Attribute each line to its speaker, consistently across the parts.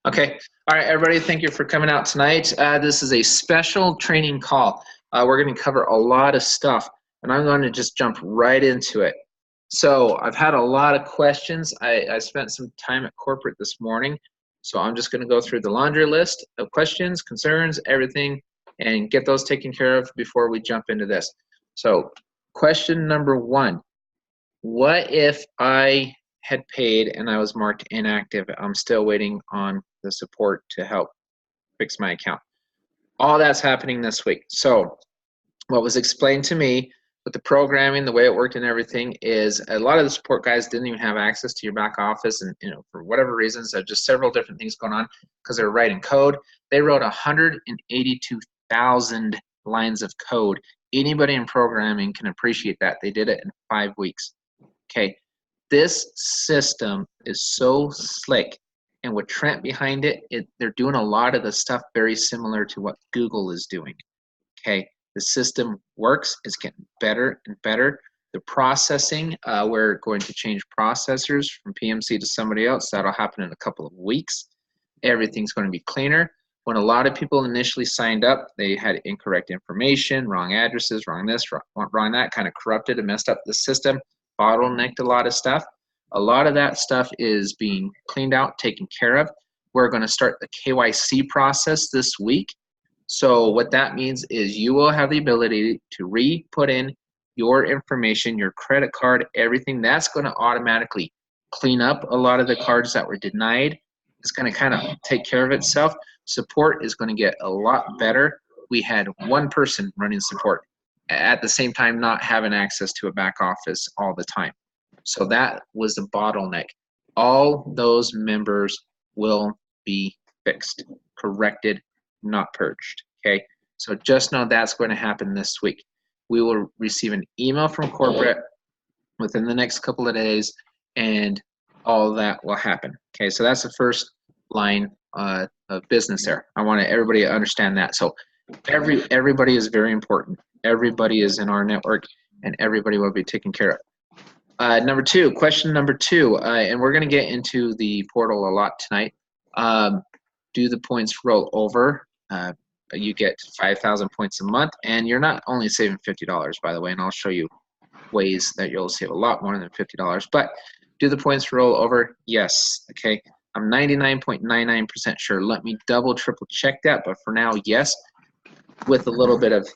Speaker 1: Okay. All right, everybody, thank you for coming out tonight. This is a special training call. We're going to cover a lot of stuff, and I'm going to just jump right into it. So I've had a lot of questions. I spent some time at corporate this morning, so I'm just going to go through the laundry list of questions, concerns, everything, and get those taken care of before we jump into this. So question number one, what if I had paid and I was marked inactive? I'm still waiting on the support to help fix my account. All that's happening this week. So what was explained to me with the programming, the way it worked and everything, is a lot of the support guys didn't even have access to your back office, and for whatever reasons, there's just several different things going on because they were writing code. They wrote 182,000 lines of code. Anybody in programming can appreciate that. They did it in 5 weeks. Okay, this system is so slick, and with Trent behind it, they're doing a lot of the stuff very similar to what Google is doing. Okay, the system works, it's getting better and better. The processing, we're going to change processors from PMC to somebody else. That'll happen in a couple of weeks. Everything's going to be cleaner. When a lot of people initially signed up, they had incorrect information, wrong addresses, wrong this, wrong that, kind of corrupted and messed up the system, bottlenecked a lot of stuff. A lot of that stuff is being cleaned out, taken care of. We're going to start the KYC process this week. So what that means is you will have the ability to re-put in your information, your credit card, everything. That's going to automatically clean up a lot of the cards that were denied. It's going to kind of take care of itself. Support is going to get a lot better. We had one person running support at the same time not having access to a back office all the time. So that was the bottleneck. All those members will be fixed, corrected, not purged. Okay, so just know that's going to happen this week. We will receive an email from corporate within the next couple of days, and all of that will happen. Okay, so that's the first line of business there. I want everybody to understand that. So everybody is very important. Everybody is in our network, and everybody will be taken care of. Question number two, and we're going to get into the portal a lot tonight. Do the points roll over? You get 5,000 points a month, and you're not only saving $50, by the way, and I'll show you ways that you'll save a lot more than $50. But do the points roll over? Yes. Okay. I'm 99.99% sure. Let me double, triple check that, but for now, yes, with a little bit of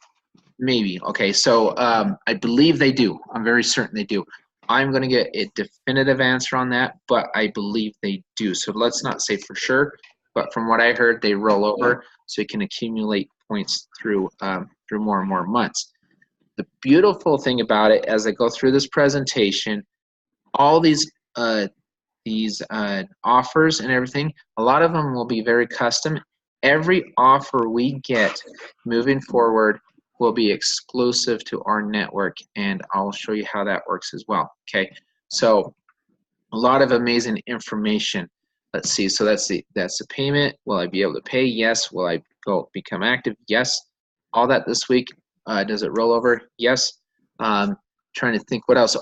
Speaker 1: maybe. Okay, so I believe they do. I'm very certain they do. I'm going to get a definitive answer on that, but I believe they do. So let's not say for sure, but from what I heard, they roll over so you can accumulate points through more and more months. The beautiful thing about it, as I go through this presentation, all these offers and everything, a lot of them will be very custom. Every offer we get moving forward will be exclusive to our network, and I'll show you how that works as well. Okay, so a lot of amazing information. Let's see, so that's the payment. Will I be able to pay? Yes. Will I become active? Yes. All that this week. Does it roll over? Yes. Trying to think what else.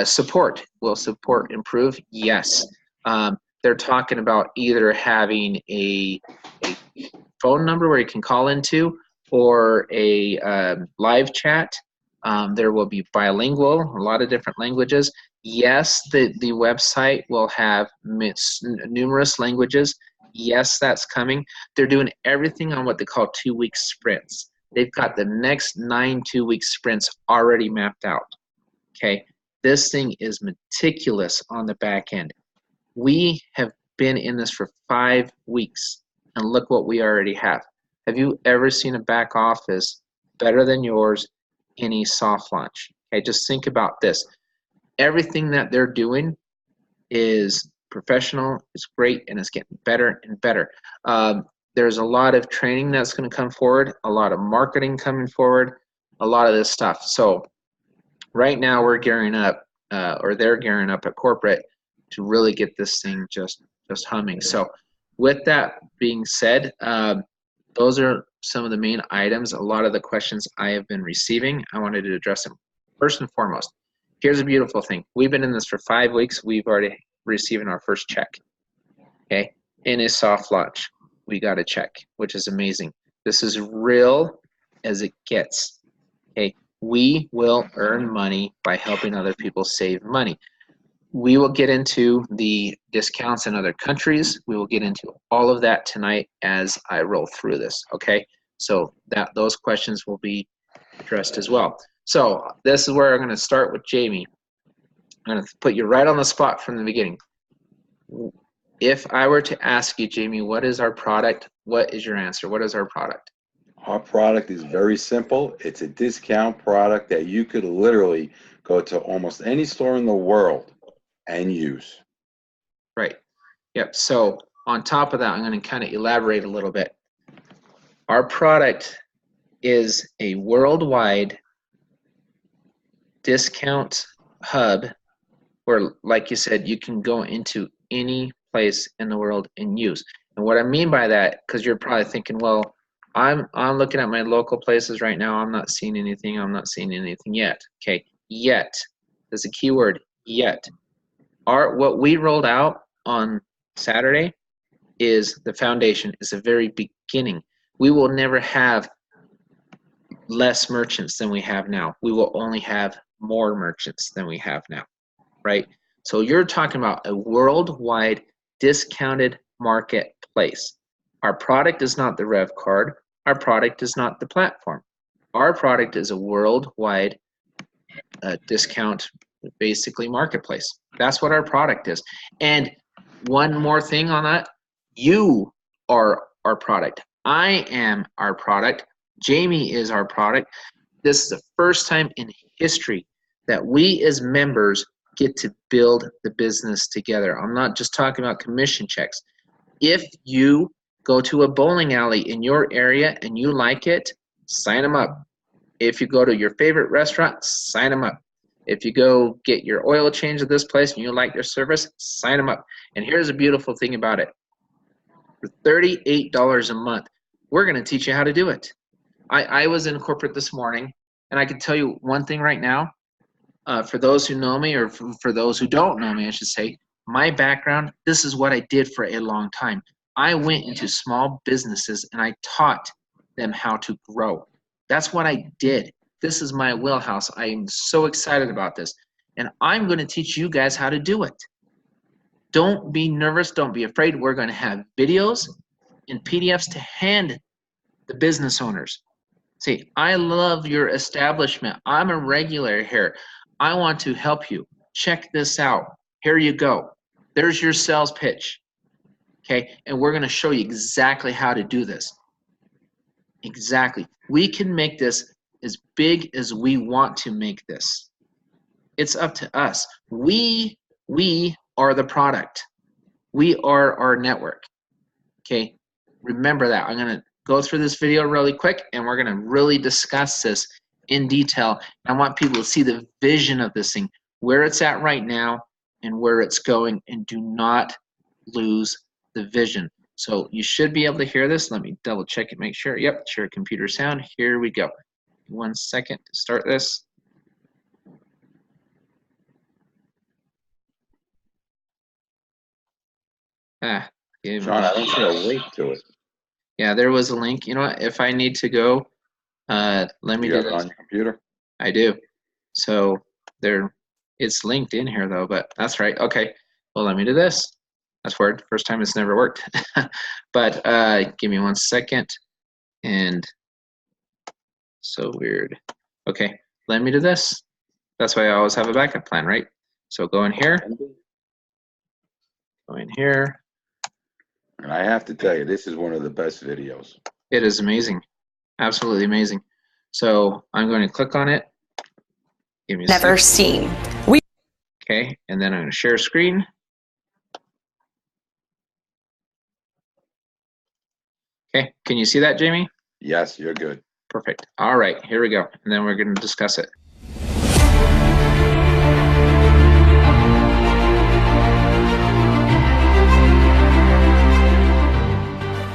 Speaker 1: Support. Will support improve? Yes. They're talking about either having a phone number where you can call into, or a live chat. There will be bilingual, a lot of different languages. Yes, the website will have numerous languages. Yes, that's coming. They're doing everything on what they call 2-week sprints. They've got the next 9 2-week sprints already mapped out. Okay, this thing is meticulous on the back end. We have been in this for 5 weeks, and look what we already have. Have you ever seen a back office better than yours in a soft launch? Okay, just think about this. Everything that they're doing is professional, it's great, and it's getting better and better. There's a lot of training that's going to come forward, a lot of marketing coming forward, a lot of this stuff. So right now we're gearing up, or they're gearing up at corporate to really get this thing just humming. So with that being said, those are some of the main items. A lot of the questions I have been receiving, I wanted to address them. First and foremost, here's a beautiful thing. We've been in this for 5 weeks. We've already received our first check. Okay, in a soft launch. We got a check, which is amazing. This is real as it gets. Okay, we will earn money by helping other people save money. We will get into the discounts in other countries. We will get into all of that tonight as I roll through this, okay? So those questions will be addressed as well. So this is where I'm going to start with Jamie. I'm going to put you right on the spot from the beginning. If I were to ask you, Jamie, what is our product? What is your answer? What is our product?
Speaker 2: Our product is very simple. It's a discount product that you could literally go to almost any store in the world and use.
Speaker 1: Right. Yep. So on top of that, I'm going to kind of elaborate a little bit. Our product is a worldwide discount hub where, like you said, you can go into any place in the world and use. And what I mean by that, because you're probably thinking, well, I'm looking at my local places right now. I'm not seeing anything. I'm not seeing anything yet. Okay, yet. There's a key word, yet. What we rolled out on Saturday is the foundation, is the very beginning. We will never have less merchants than we have now. We will only have more merchants than we have now, right? So you're talking about a worldwide discounted marketplace. Our product is not the revvcard. Our product is not the platform. Our product is a worldwide discount, basically, marketplace. That's what our product is. And one more thing on that, you are our product. I am our product. Jamie is our product. This is the first time in history that we as members get to build the business together. I'm not just talking about commission checks. If you go to a bowling alley in your area and you like it, sign them up. If you go to your favorite restaurant, sign them up. If you go get your oil change at this place and you like their service, sign them up. And here's the beautiful thing about it. For $38 a month, we're going to teach you how to do it. I was in corporate this morning, and I can tell you one thing right now. For those who know me, or for those who don't know me, I should say, my background, this is what I did for a long time. I went into small businesses and I taught them how to grow. That's what I did. This is my wheelhouse. I am so excited about this. And I'm going to teach you guys how to do it. Don't be nervous. Don't be afraid. We're going to have videos and PDFs to hand the business owners. Say, I love your establishment. I'm a regular here. I want to help you. Check this out. Here you go. There's your sales pitch. Okay, and we're going to show you exactly how to do this. Exactly. We can make this as big as we want to make this. It's up to us. We are the product. We are our network. Okay, remember that. I'm going to go through this video really quick, and we're going to really discuss this in detail. I want people to see the vision of this thing, where it's at right now and where it's going, and do not lose the vision. So you should be able to hear this. Let me double check it, make sure. Yep, share computer sound. Here we go. 1 second to start this. Sean,
Speaker 2: I don't see a link to it.
Speaker 1: Yeah, there was a link. You know what? If I need to go, let me do this.
Speaker 2: On your computer?
Speaker 1: I do. So it's linked in here though, but that's right. Okay. Well, let me do this. That's weird. First time it's never worked. But give me 1 second. And so weird. Okay. Let me do this. That's why I always have a backup plan, right? So go in here. Go in here.
Speaker 2: And I have to tell you, this is one of the best videos.
Speaker 1: It is amazing. Absolutely amazing. So I'm going to click on it. Give me a
Speaker 3: Never
Speaker 1: second.
Speaker 3: seen.
Speaker 1: Okay, and then I'm going to share screen. Okay, can you see that, Jamie?
Speaker 2: Yes, you're good.
Speaker 1: Perfect. All right, here we go. And then we're going to discuss it.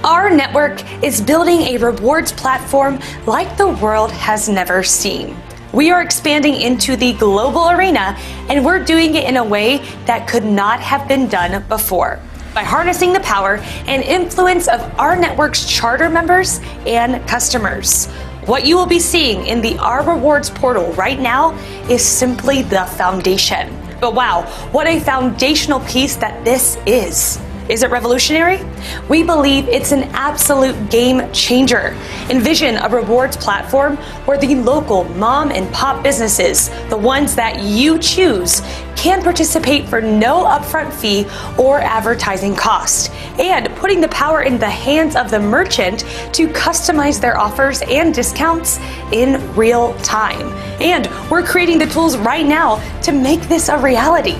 Speaker 3: RNetwork is building a rewards platform like the world has never seen. We are expanding into the global arena, and we're doing it in a way that could not have been done before. by harnessing the power and influence of RNetwork's charter members and customers. What you will be seeing in the R Rewards portal right now is simply the foundation. But wow, what a foundational piece that this is. Is it revolutionary? We believe it's an absolute game changer. Envision a rewards platform where the local mom and pop businesses, the ones that you choose, can participate for no upfront fee or advertising cost, and putting the power in the hands of the merchant to customize their offers and discounts in real time. And we're creating the tools right now to make this a reality.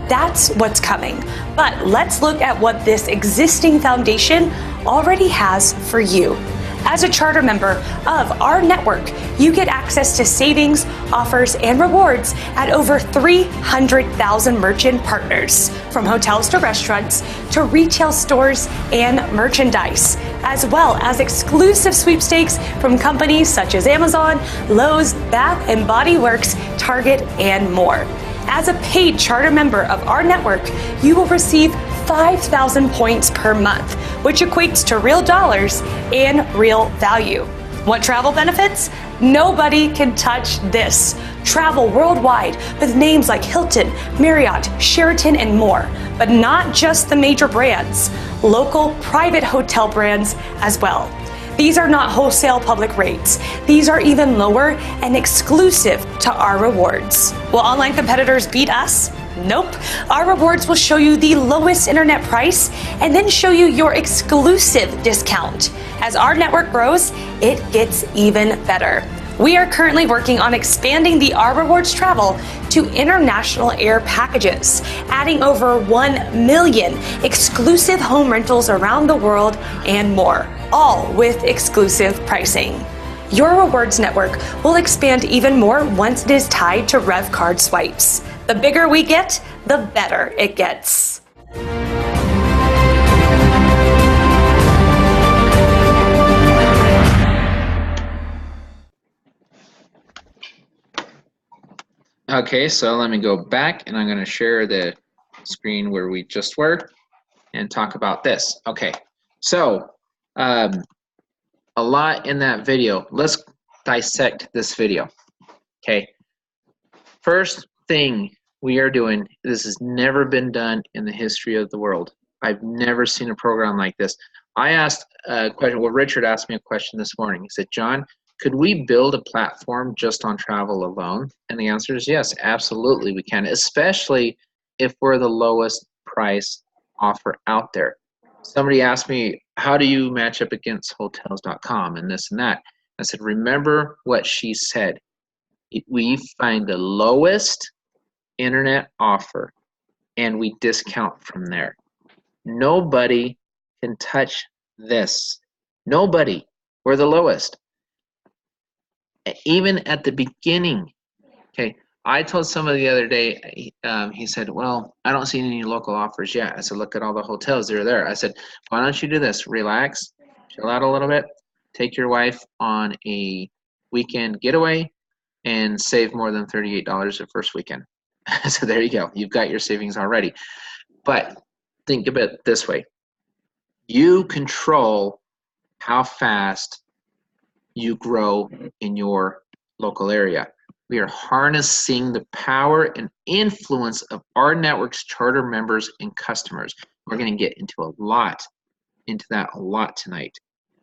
Speaker 3: That's what's coming. But let's look at what this existing foundation already has for you. As a charter member of RNetwork, you get access to savings, offers, and rewards at over 300,000 merchant partners, from hotels to restaurants to retail stores and merchandise, as well as exclusive sweepstakes from companies such as Amazon, Lowe's, Bath and Body Works, Target, and more. As a paid charter member of RNetwork, you will receive 5,000 points per month, which equates to real dollars and real value. Want travel benefits? Nobody can touch this. Travel worldwide with names like Hilton, Marriott, Sheraton, and more. But not just the major brands, local private hotel brands as well. These are not wholesale public rates. These are even lower and exclusive to our rewards. Will online competitors beat us? Nope. Our rewards will show you the lowest internet price and then show you your exclusive discount. As our network grows, it gets even better. We are currently working on expanding the R Rewards travel to international air packages, adding over 1 million exclusive home rentals around the world and more, all with exclusive pricing. Your rewards network will expand even more once it is tied to revvcard swipes. The bigger we get, the better it gets.
Speaker 1: Okay, so let me go back and I'm going to share the screen where we just were and talk about this. Okay, so a lot in that video. Let's dissect this video. Okay, first thing we are doing, this has never been done in the history of the world. I've never seen a program like this. I asked a question, well, Richard asked me a question this morning. He said, John, could we build a platform just on travel alone? And the answer is yes, absolutely we can, especially if we're the lowest price offer out there. Somebody asked me, how do you match up against hotels.com and this and that? I said, remember what she said. We find the lowest internet offer and we discount from there. Nobody can touch this. Nobody. We're the lowest. Even at the beginning, okay, I told somebody the other day, he said, well, I don't see any local offers yet. I said, look at all the hotels, they're there. I said, why don't you do this? Relax, chill out a little bit, take your wife on a weekend getaway and save more than $38 the first weekend. So there you go, you've got your savings already. But think of it this way. You control how fast you grow in your local area. We are harnessing the power and influence of RNetwork's charter members and customers. We're going to get into that a lot tonight.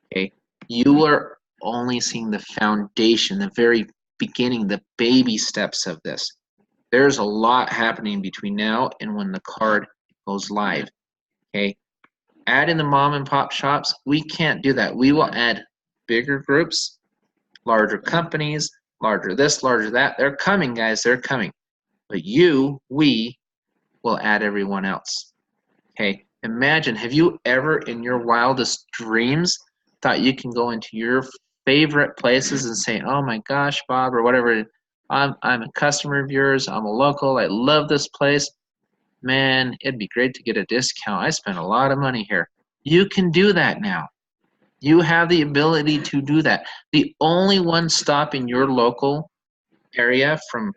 Speaker 1: Okay, you are only seeing the foundation, the very beginning, the baby steps of this. There's a lot happening between now and when the card goes live. Okay, add in the mom and pop shops. We can't do that. We will add bigger groups, larger companies, larger this, larger that. They're coming, guys, they're coming. But we will add everyone else. Okay, imagine, have you ever in your wildest dreams thought you can go into your favorite places and say, oh my gosh, Bob, or whatever, I'm a customer of yours, I'm a local, I love this place. Man, it'd be great to get a discount. I spent a lot of money here. You can do that now. You have the ability to do that. The only one stopping your local area from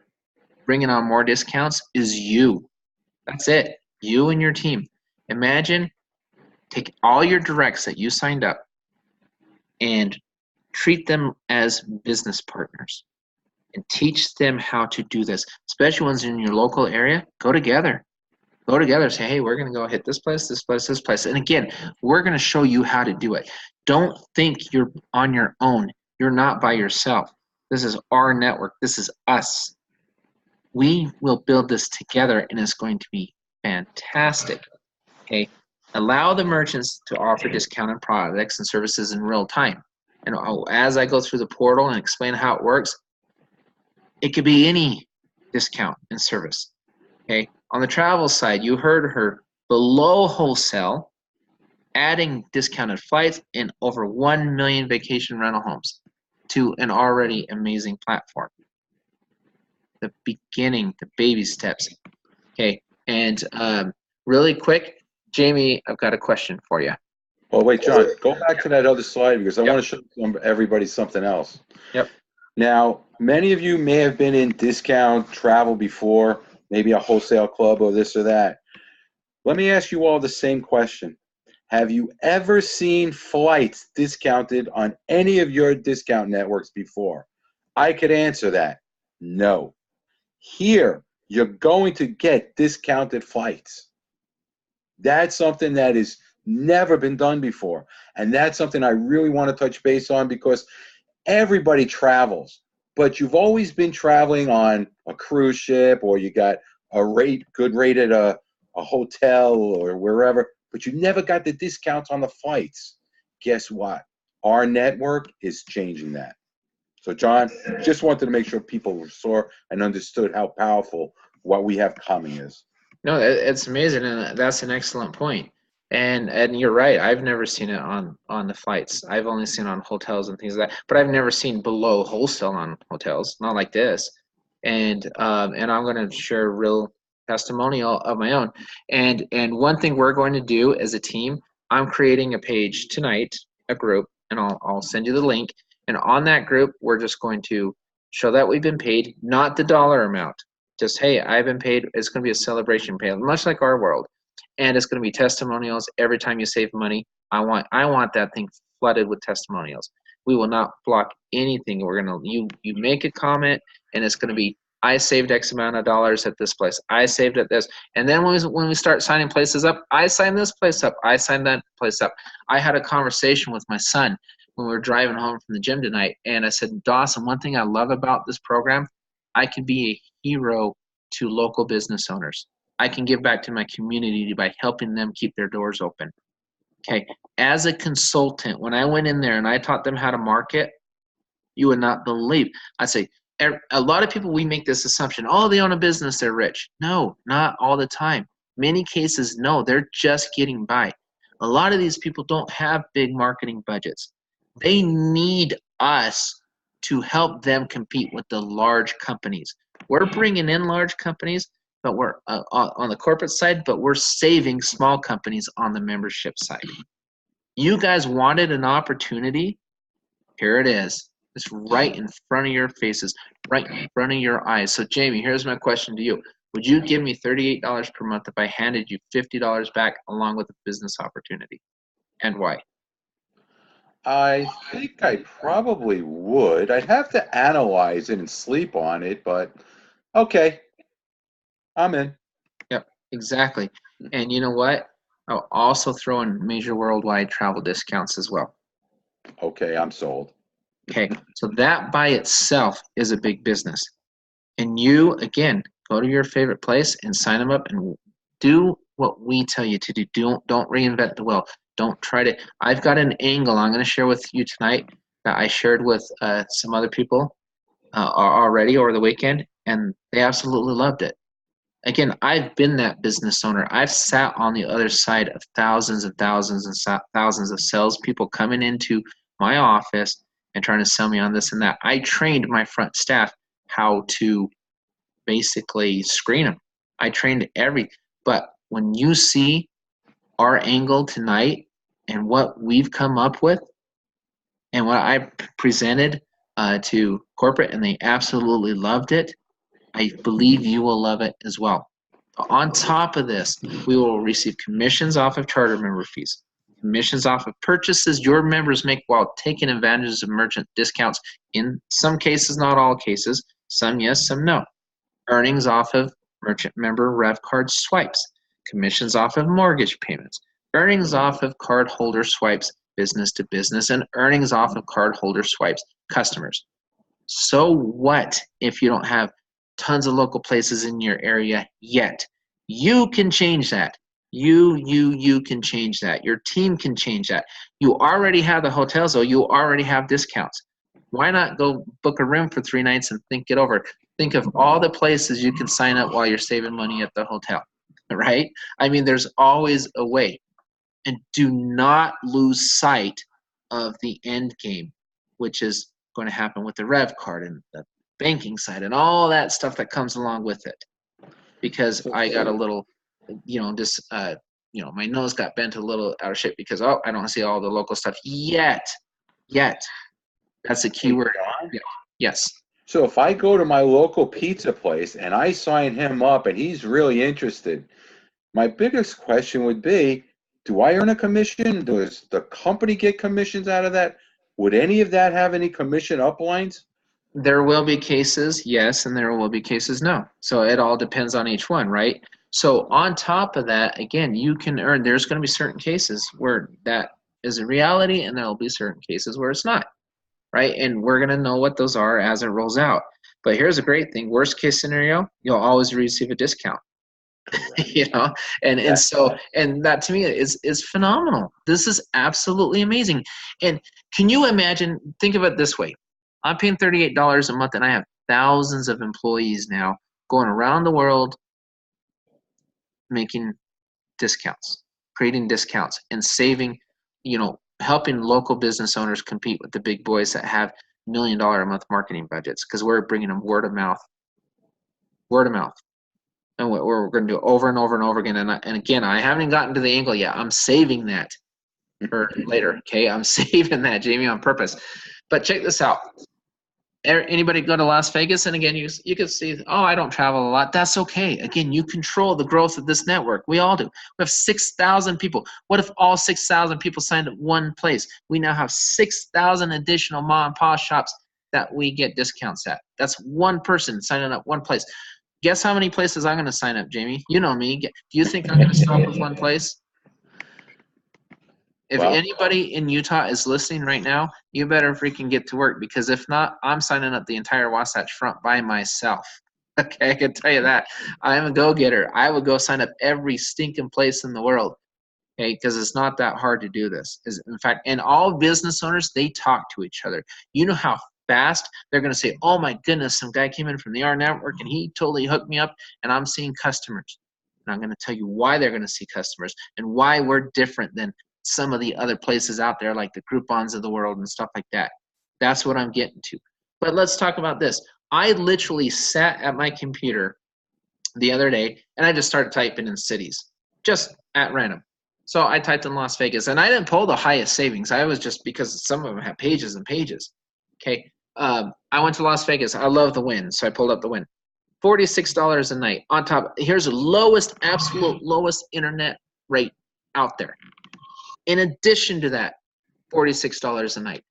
Speaker 1: bringing on more discounts is you. That's it. You and your team. Imagine Take all your directs that you signed up and treat them as business partners and teach them how to do this, especially ones in your local area. Go together. Go together. Say, hey, we're going to go hit this place, this place, this place. And again, we're going to show you how to do it. Don't think you're on your own. You're not by yourself. This is our network. This is us. We will build this together, and it's going to be fantastic. Okay? Allow the merchants to offer discounted products and services in real time. And as I go through the portal and explain how it works, it could be any discount and service. Okay? On the travel side, you heard her below wholesale, adding discounted flights and over 1 million vacation rental homes to an already amazing platform. The beginning, the baby steps. Okay, and really quick, Jamie, I've got a question for you.
Speaker 2: Well, wait, John, go back to that other slide because I want to show everybody something else.
Speaker 1: Yep.
Speaker 2: Now, many of you may have been in discount travel before, maybe a wholesale club or this or that. Let me ask you all the same question. Have you ever seen flights discounted on any of your discount networks before? I could answer that. No. Here, you're going to get discounted flights. That's something that has never been done before. And that's something I really want to touch base on because everybody travels. But you've always been traveling on a cruise ship or you got a good rate at a hotel or wherever, but you never got the discounts on the flights. Guess what? RNetwork is changing that. So, John, just wanted to make sure people saw and understood how powerful what we have coming is.
Speaker 1: No, it's amazing, and that's an excellent point. And you're right. I've never seen it on the flights. I've only seen it on hotels and things like that. But I've never seen below wholesale on hotels, not like this. And I'm going to share a real testimonial of my own. And one thing we're going to do as a team, I'm creating a page tonight, a group, and I'll send you the link. And on that group, we're just going to show that we've been paid, not the dollar amount. Just, hey, I've been paid. It's going to be a celebration pay, much like our world. And it's going to be testimonials every time you save money. I want that thing flooded with testimonials. We will not block anything. We're going to you make a comment, and it's going to be, I saved X amount of dollars at this place. I saved at this. And then when we start signing places up, I signed this place up. I signed that place up. I had a conversation with my son when we were driving home from the gym tonight, and I said, Dawson, one thing I love about this program, I can be a hero to local business owners. I can give back to my community by helping them keep their doors open. Okay, as a consultant, when I went in there and I taught them how to market, you would not believe. I say, a lot of people, we make this assumption, oh, they own a business, they're rich. No, not all the time. Many cases, no, they're just getting by. A lot of these people don't have big marketing budgets. They need us to help them compete with the large companies. We're bringing in large companies, but we're on the corporate side, but we're saving small companies on the membership side. You guys wanted an opportunity. Here it is. It's right in front of your faces, right in front of your eyes. So, Jamie, here's my question to you. Would you give me $38 per month if I handed you $50 back along with a business opportunity? And why?
Speaker 2: I think I probably would. I'd have to analyze it and sleep on it, but okay, I'm in.
Speaker 1: Yep, exactly. And you know what? I'll also throw in major worldwide travel discounts as well.
Speaker 2: Okay, I'm sold.
Speaker 1: Okay, so that by itself is a big business. And you, again, go to your favorite place and sign them up and do what we tell you to do. Don't reinvent the wheel. Don't try to. I've got an angle I'm going to share with you tonight that I shared with some other people already over the weekend, and they absolutely loved it. Again, I've been that business owner. I've sat on the other side of thousands and thousands and thousands of salespeople coming into my office and trying to sell me on this and that. I trained my front staff how to basically screen them. I trained but when you see our angle tonight and what we've come up with and what I presented to corporate, and they absolutely loved it, I believe you will love it as well. On top of this, we will receive commissions off of charter member fees. Commissions off of purchases your members make while taking advantage of merchant discounts. In some cases, not all cases. Some yes, some no. Earnings off of merchant member revvcard swipes. Commissions off of mortgage payments. Earnings off of cardholder swipes business to business, and earnings off of cardholder swipes customers. So what if you don't have tons of local places in your area yet? You can change that. You can change that. Your team can change that. You already have the hotels, though. You already have discounts. Why not go book a room for 3 nights and think it over? Think of all the places you can sign up while you're saving money at the hotel, right? I mean, there's always a way. And do not lose sight of the end game, which is going to happen with the revvcard and the banking side and all that stuff that comes along with it. Because I got a little, my nose got bent a little out of shape because, I don't see all the local stuff yet. That's a key word. Yeah. Yes.
Speaker 2: So if I go to my local pizza place and I sign him up and he's really interested, my biggest question would be, do I earn a commission? Does the company get commissions out of that? Would any of that have any commission uplines?
Speaker 1: There will be cases, yes, and there will be cases, no. So it all depends on each one, right? So on top of that, again, you can earn, there's going to be certain cases where that is a reality, and there will be certain cases where it's not, right? And we're going to know what those are as it rolls out. But here's a great thing. Worst case scenario, you'll always receive a discount. And so that to me is phenomenal. This is absolutely amazing. And can you imagine, think of it this way. I'm paying $38 a month and I have thousands of employees now going around the world making discounts, creating discounts and saving, helping local business owners compete with the big boys that have $1 million a month marketing budgets, because we're bringing them word of mouth. And we're going to do it over and over and over again. And again, I haven't gotten to the angle yet. I'm saving that for later. Okay, I'm saving that, Jamie, on purpose. But check this out. Anybody go to Las Vegas? And again, you can see, I don't travel a lot. That's okay. Again, you control the growth of this network. We all do. We have 6,000 people. What if all 6,000 people signed up one place? We now have 6,000 additional mom and pop shops that we get discounts at. That's one person signing up one place. Guess how many places I'm going to sign up, Jamie? You know me. Do you think I'm going to stop with one place? If anybody in Utah is listening right now, you better freaking get to work, because if not, I'm signing up the entire Wasatch Front by myself. Okay, I can tell you that. I'm a go-getter. I would go sign up every stinking place in the world, okay, because it's not that hard to do this. In fact, and all business owners, they talk to each other. You know how fast they're going to say, oh my goodness, some guy came in from the RNetwork and he totally hooked me up and I'm seeing customers. And I'm going to tell you why they're going to see customers and why we're different than some of the other places out there like the Groupons of the world and stuff like that. That's what I'm getting to. But let's talk about this. I literally sat at my computer the other day and I just started typing in cities, just at random. So I typed in Las Vegas and I didn't pull the highest savings. I was just, because some of them have pages and pages. Okay. I went to Las Vegas. I love the Wynn, so I pulled up the Wynn. $46 a night. On top, here's the lowest, absolute lowest internet rate out there. In addition to that, $46 a night.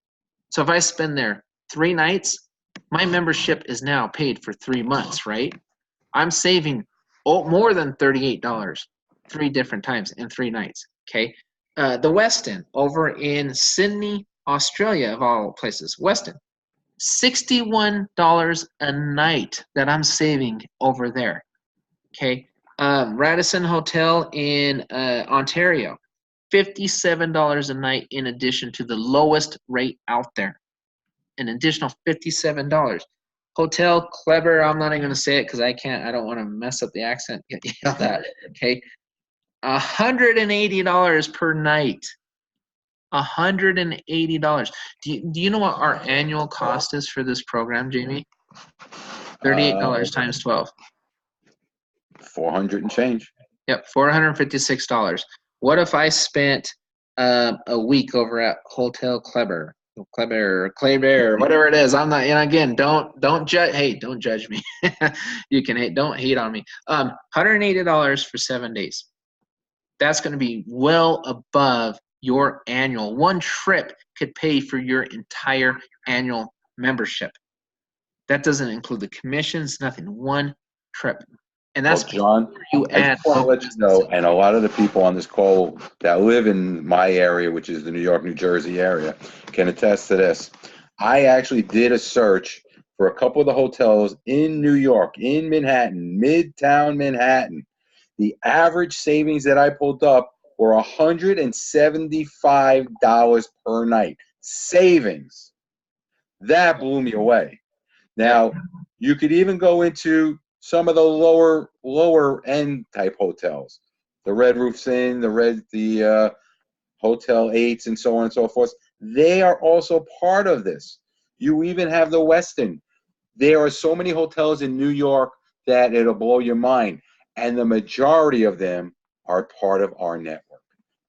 Speaker 1: So if I spend there 3 nights, my membership is now paid for 3 months, right? I'm saving more than $38 3 different times in 3 nights, okay? The Westin over in Sydney, Australia, of all places, Westin. $61 a night that I'm saving over there. Okay. Radisson Hotel in Ontario, $57 a night in addition to the lowest rate out there. An additional $57. Hotel Clever, I'm not even going to say it because I don't want to mess up the accent. That. Okay. $180 per night. $180. Do you know what our annual cost is for this program, Jamie? $38 times 12.
Speaker 2: 400 and change.
Speaker 1: Yep, $456. What if I spent a week over at Hotel Kleber, whatever it is? I'm not. And again, don't judge. Hey, don't judge me. You can hate. Don't hate on me. $180 for 7 days. That's going to be well above your annual. One trip could pay for your entire annual membership. That doesn't include the commissions, nothing. One trip. And that's
Speaker 2: John,
Speaker 1: you
Speaker 2: I
Speaker 1: add
Speaker 2: just want to let you know, and a lot of the people on this call that live in my area, which is the New York, New Jersey area, can attest to this. I actually did a search for a couple of the hotels in New York, in Manhattan, Midtown Manhattan. The average savings that I pulled up were $175 per night. Savings. That blew me away. Now, you could even go into some of the lower end type hotels, the Red Roofs Inn, the Hotel 8s, and so on and so forth. They are also part of this. You even have the Westin. There are so many hotels in New York that it'll blow your mind, and the majority of them are part of our network.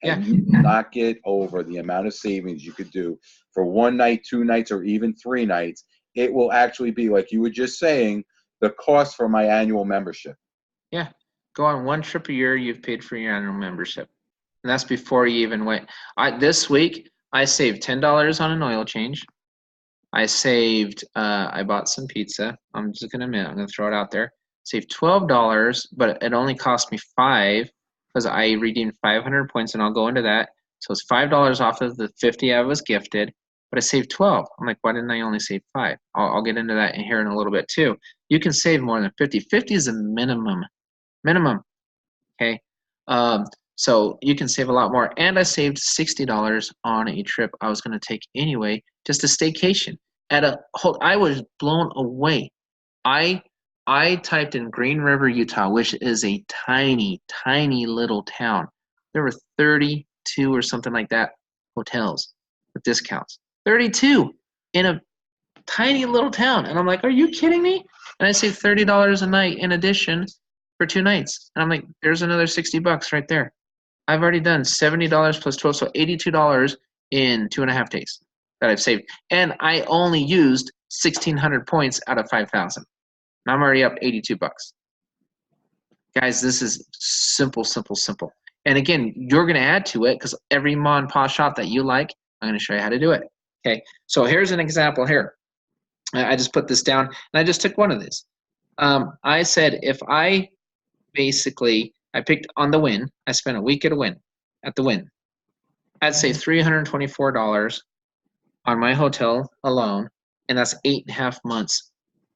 Speaker 2: And you cannot get over the amount of savings you could do for 1 night, 2 nights, or even 3 nights. It will actually be, like you were just saying, the cost for my annual membership.
Speaker 1: Yeah, go on 1 trip a year, you've paid for your annual membership. And that's before you even wait. This week, I saved $10 on an oil change. I bought some pizza. I'm just going to admit, I'm going to throw it out there. Saved $12, but it only cost me $5 because I redeemed 500 points, and I'll go into that. So it's $5 off of the 50 I was gifted, but I saved 12. I'm like, why didn't I only save 5? I'll get into that here in a little bit too. You can save more than 50. 50 is a minimum. Okay. So you can save a lot more. And I saved $60 on a trip I was going to take anyway, just a staycation. I was blown away. I typed in Green River, Utah, which is a tiny, tiny little town. There were 32 or something like that hotels with discounts. 32 in a tiny little town. And I'm like, are you kidding me? And I saved $30 a night in addition for 2 nights. And I'm like, there's another $60 right there. I've already done $70 plus 12, so $82 in 2.5 days that I've saved. And I only used 1,600 points out of 5,000. And I'm already up $82. Guys, this is simple, simple, simple. And again, you're going to add to it because every mom and pop shop that you like, I'm going to show you how to do it. Okay, so here's an example here. I just put this down, and I just took one of these. I said if I picked on the Wynn. I spent a week at the Wynn. I'd save $324 on my hotel alone, and that's 8.5 months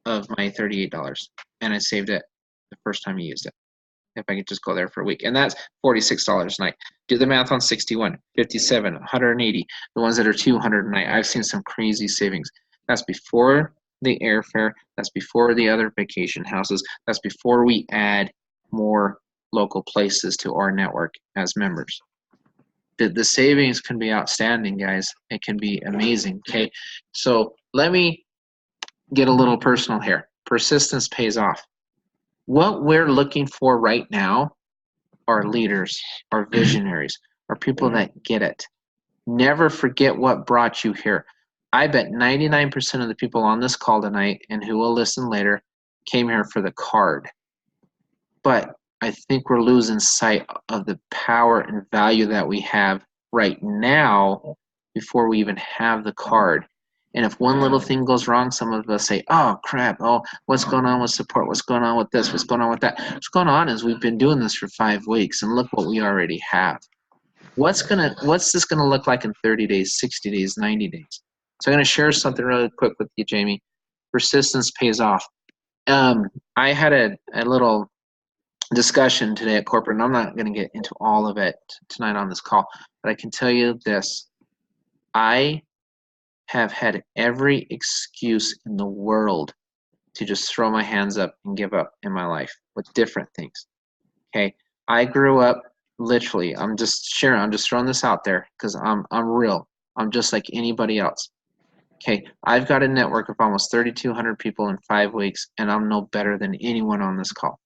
Speaker 1: of my $38. And I saved it the first time I used it. If I could just go there for a week. And that's $46 a night. Do the math on 61, 57, 180, the ones that are 200 a night. I've seen some crazy savings. That's before the airfare. That's before the other vacation houses. That's before we add more local places to our network as members. The savings can be outstanding, guys. It can be amazing. Okay, so let me get a little personal here. Persistence pays off. What we're looking for right now are leaders, are visionaries, are people that get it. Never forget what brought you here. I bet 99% of the people on this call tonight and who will listen later came here for the card. But I think we're losing sight of the power and value that we have right now before we even have the card. And if one little thing goes wrong, some of us say, oh, crap, oh, what's going on with support? What's going on with this? What's going on with that? What's going on is we've been doing this for 5 weeks, and look what we already have. What's this going to look like in 30 days, 60 days, 90 days? So I'm going to share something really quick with you, Jamie. Persistence pays off. I had a little discussion today at corporate, and I'm not going to get into all of it tonight on this call, but I can tell you this. I have had every excuse in the world to just throw my hands up and give up in my life with different things. Okay, I grew up literally. I'm just sharing. I'm just throwing this out there because I'm real. I'm just like anybody else. Okay, I've got a network of almost 3,200 people in 5 weeks, and I'm no better than anyone on this call.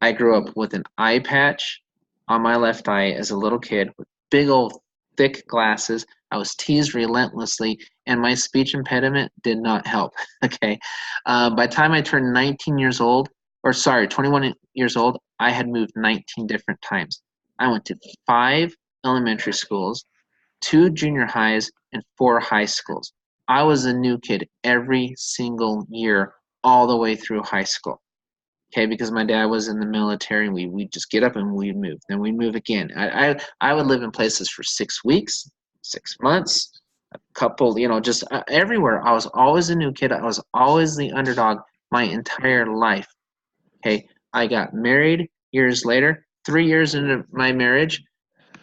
Speaker 1: I grew up with an eye patch on my left eye as a little kid with big old thick glasses. I was teased relentlessly, and my speech impediment did not help. Okay, by the time I turned 21 years old, I had moved 19 different times. I went to 5 elementary schools. 2 junior highs, and 4 high schools. I was a new kid every single year all the way through high school. Okay, because my dad was in the military, and we'd just get up and we'd move. Then we'd move again. I would live in places for 6 weeks, 6 months, a couple, just everywhere. I was always a new kid. I was always the underdog my entire life. Okay, I got married years later, 3 years into my marriage.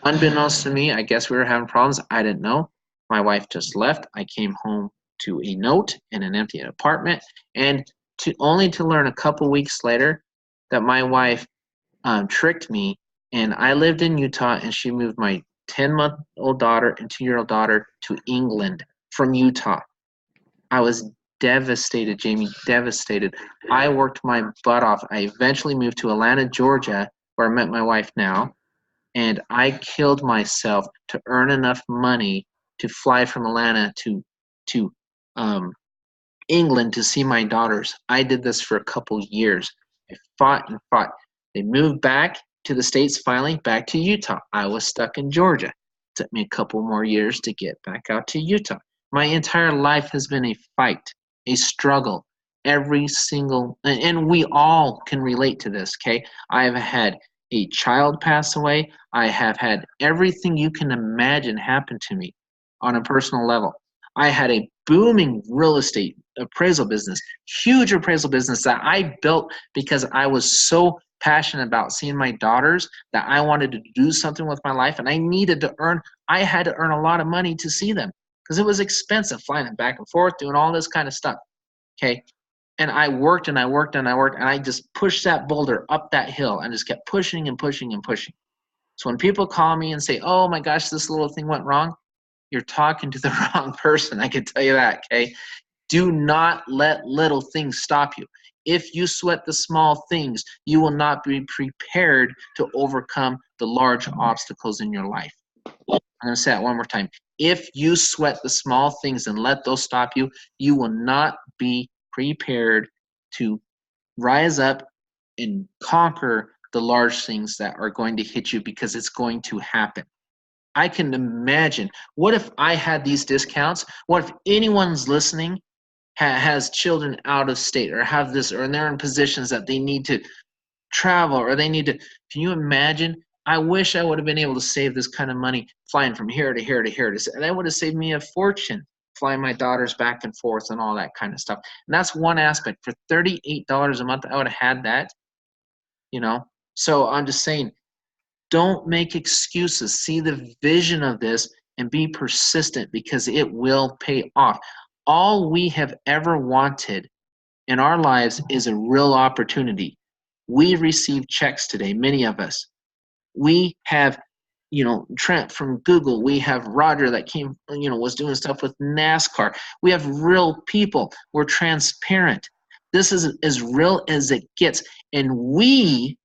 Speaker 1: Unbeknownst to me, I guess we were having problems. I didn't know. My wife just left. I came home to a note in an empty apartment, and only to learn a couple weeks later that my wife tricked me, and I lived in Utah, and she moved my 10-month-old daughter and 2-year-old daughter to England from Utah. I was devastated, Jamie, devastated. I worked my butt off. I eventually moved to Atlanta, Georgia, where I met my wife now, and I killed myself to earn enough money to fly from Atlanta to England to see my daughters. I did this for a couple years. I fought and fought. They moved back to the States, finally back to Utah. I was stuck in Georgia. It took me a couple more years to get back out to Utah. My entire life has been a fight, a struggle. Every single, and we all can relate to this, okay? I have had a child pass away. I have had everything you can imagine happen to me on a personal level. I had a booming real estate appraisal business, huge appraisal business that I built because I was so passionate about seeing my daughters that I wanted to do something with my life, and I had to earn a lot of money to see them because it was expensive flying them back and forth, doing all this kind of stuff, okay? And I worked and I worked and I worked, and I just pushed that boulder up that hill and just kept pushing and pushing and pushing. So when people call me and say, oh my gosh, this little thing went wrong, you're talking to the wrong person. I can tell you that, okay? Do not let little things stop you. If you sweat the small things, you will not be prepared to overcome the large obstacles in your life. I'm going to say that one more time. If you sweat the small things and let those stop you, you will not be prepared to rise up and conquer the large things that are going to hit you, because it's going to happen. I can imagine, what if I had these discounts? What if anyone's listening has children out of state, or have this, or they're in positions that they need to travel, or they need to, can you imagine? I wish I would have been able to save this kind of money flying from here to here to here, and that would have saved me a fortune flying my daughters back and forth and all that kind of stuff. And that's one aspect. For $38 a month, I would have had that, So I'm just saying, don't make excuses. See the vision of this and be persistent, because it will pay off. All we have ever wanted in our lives is a real opportunity. We receive checks today, many of us. We have, Trent from Google. We have Roger that came, was doing stuff with NASCAR. We have real people. We're transparent. This is as real as it gets. And we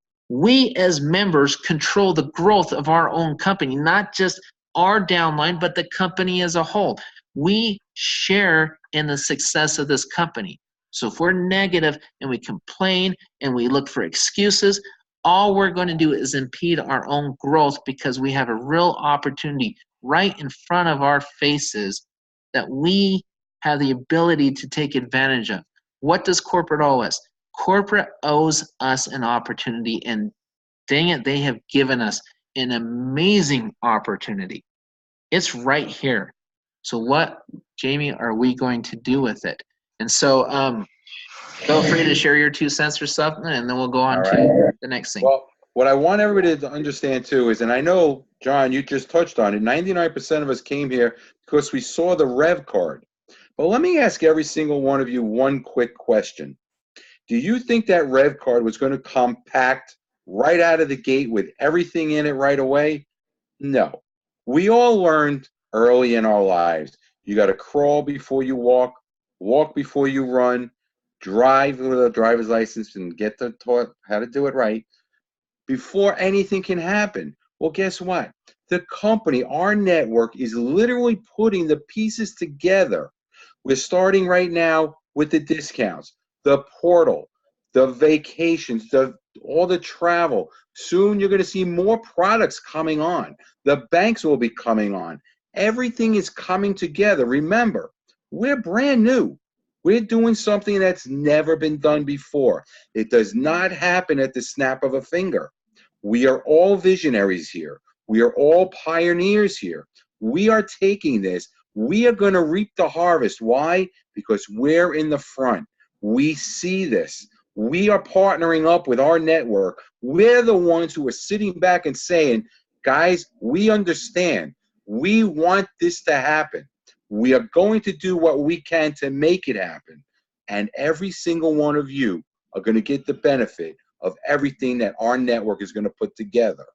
Speaker 1: as members control the growth of our own company, not just our downline, but the company as a whole. We share in the success of this company. So if we're negative and we complain and we look for excuses, all we're going to do is impede our own growth, because we have a real opportunity right in front of our faces that we have the ability to take advantage of. What does corporate owe us? Corporate owes us an opportunity, and dang it, they have given us an amazing opportunity. It's right here. So what, Jamie, are we going to do with it? And so feel free to share your 2 cents or something, and then we'll go on to the next thing.
Speaker 2: Well, what I want everybody to understand too is, and I know, John, you just touched on it, 99% of us came here because we saw the revvcard. But let me ask every single one of you one quick question. Do you think that revvcard was going to compact right out of the gate with everything in it right away? No. We all learned early in our lives, you got to crawl before you walk, walk before you run, drive with a driver's license and get taught how to do it right before anything can happen. Well, guess what? The company, RNetwork, is literally putting the pieces together. We're starting right now with the discounts, the portal, the vacations, all the travel. Soon you're going to see more products coming on. The banks will be coming on. Everything is coming together. Remember, we're brand new. We're doing something that's never been done before. It does not happen at the snap of a finger. We are all visionaries here. We are all pioneers here. We are taking this. We are going to reap the harvest. Why? Because we're in the front. We see this. We are partnering up with RNetwork. We're the ones who are sitting back and saying, guys, we understand. We want this to happen. We are going to do what we can to make it happen. And every single one of you are going to get the benefit of everything that RNetwork is going to put together.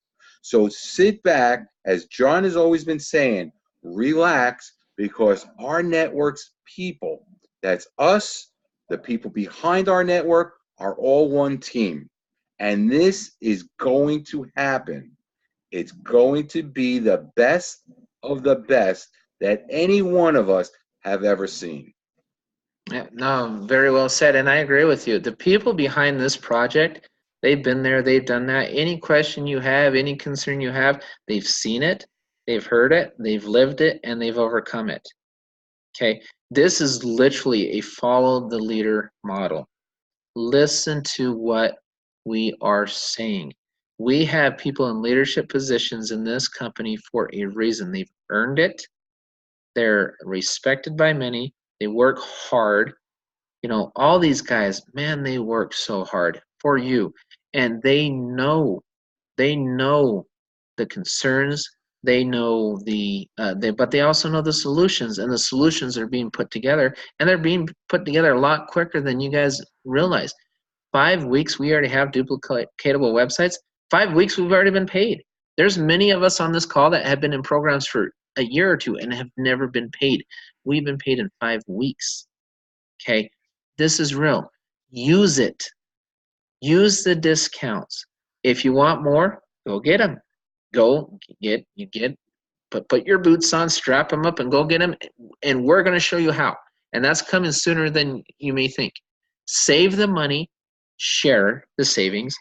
Speaker 2: So sit back, as John has always been saying, relax, because RNetwork's people, that's us, the people behind RNetwork, are all one team. And this is going to happen. It's going to be the best of the best that any one of us have ever seen.
Speaker 1: Yeah, no, very well said, and I agree with you. The people behind this project, they've been there, they've done that. Any question you have, any concern you have, they've seen it, they've heard it, they've lived it, and they've overcome it. Okay, this is literally a follow the leader model. Listen to what we are saying. We have people in leadership positions in this company for a reason. They've earned it. They're respected by many. They work hard. You know, all these guys, man, they work so hard for you. And they know the concerns. They know but they also know the solutions, and the solutions are being put together, and they're being put together a lot quicker than you guys realize. 5 weeks, we already have duplicatable websites. 5 weeks, we've already been paid. There's many of us on this call that have been in programs for a year or two and have never been paid. We've been paid in 5 weeks. Okay, this is real. Use it. Use the discounts. If you want more, go get them. Put your boots on, strap them up, and go get them. And we're going to show you how. And that's coming sooner than you may think. Save the money, share the savings,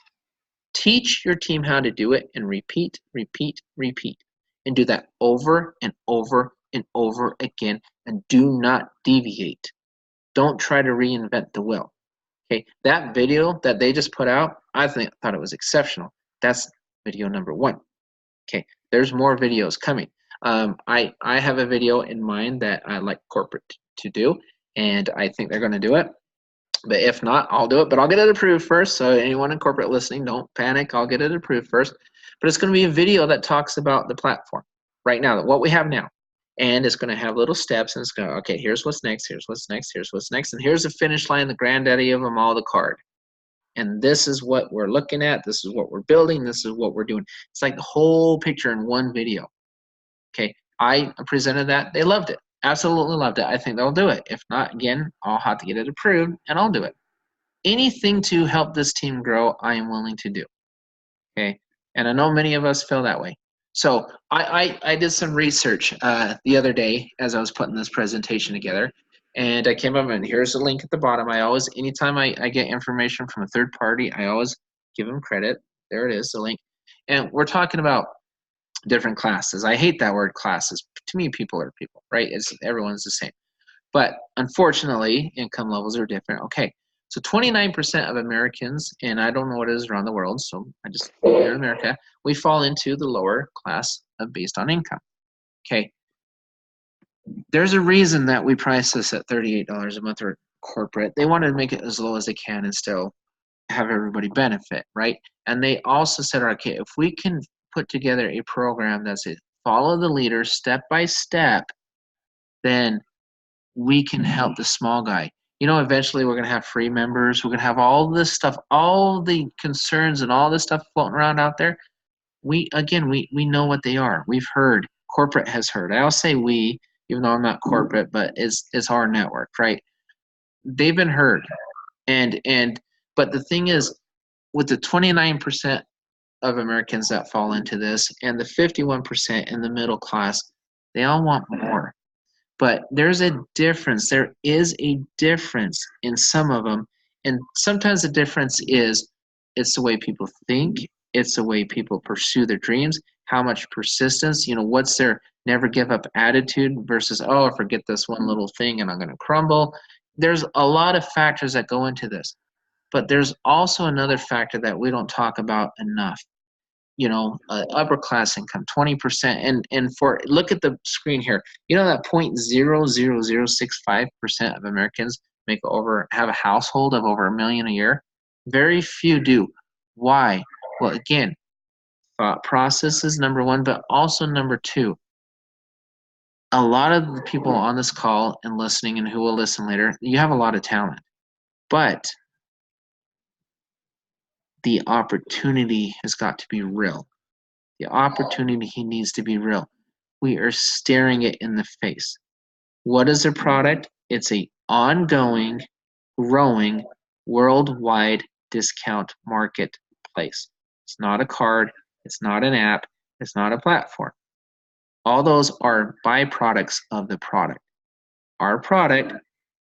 Speaker 1: teach your team how to do it, and repeat, repeat, repeat. And do that over and over and over again, and do not deviate. Don't try to reinvent the wheel. Okay, that video that they just put out, I thought it was exceptional. That's video number 1. Okay, there's more videos coming. I have a video in mind that I like corporate to do, and I think they're going to do it. But if not, I'll do it. But I'll get it approved first. So anyone in corporate listening, don't panic. I'll get it approved first. But it's going to be a video that talks about the platform right now, what we have now. And it's going to have little steps, and it's going to, okay, here's what's next, here's what's next, here's what's next, and here's the finish line, the granddaddy of them all, the card. And this is what we're looking at, this is what we're building, this is what we're doing. It's like the whole picture in one video. Okay, I presented that, they loved it, absolutely loved it. I think they'll do it. If not, again, I'll have to get it approved, and I'll do it. Anything to help this team grow, I am willing to do. Okay, and I know many of us feel that way. So I did some research the other day as I was putting this presentation together, and I came up and here's the link at the bottom. I always, anytime I get information from a third party, I always give them credit. There it is, the link. And we're talking about different classes. I hate that word classes. To me, people are people, right? Everyone's the same. But unfortunately, income levels are different. Okay, so 29% of Americans, and I don't know what it is around the world, so I just here in America, we fall into the lower class of based on income. Okay, there's a reason that we price this at $38 a month or corporate. They want to make it as low as they can and still have everybody benefit, right? And they also said, okay, if we can put together a program that's a follow the leader step by step, then we can help the small guy. You know, eventually we're going to have free members. We're going to have all this stuff, all the concerns and all this stuff floating around out there. We know what they are. We've heard. Corporate has heard. I'll say we, even though I'm not corporate, but it's RNetwork, right? They've been heard. But the thing is, with the 29% of Americans that fall into this and the 51% in the middle class, they all want more. But there's a difference. There is a difference in some of them. And sometimes the difference is it's the way people think. It's the way people pursue their dreams, how much persistence, you know, what's their never give up attitude versus, oh, forget this one little thing and I'm going to crumble. There's a lot of factors that go into this. But there's also another factor that we don't talk about enough. You know, upper class income, 20%. And for, look at the screen here. You know that 0.00065% of Americans have a household of over $1 million a year? Very few do. Why? Well, again, thought process is number one, but also number two. A lot of the people on this call and listening and who will listen later, you have a lot of talent. But the opportunity has got to be real. The opportunity needs to be real. We are staring it in the face. What is a product? It's an ongoing, growing, worldwide discount marketplace. It's not a card. It's not an app. It's not a platform. All those are byproducts of the product. Our product,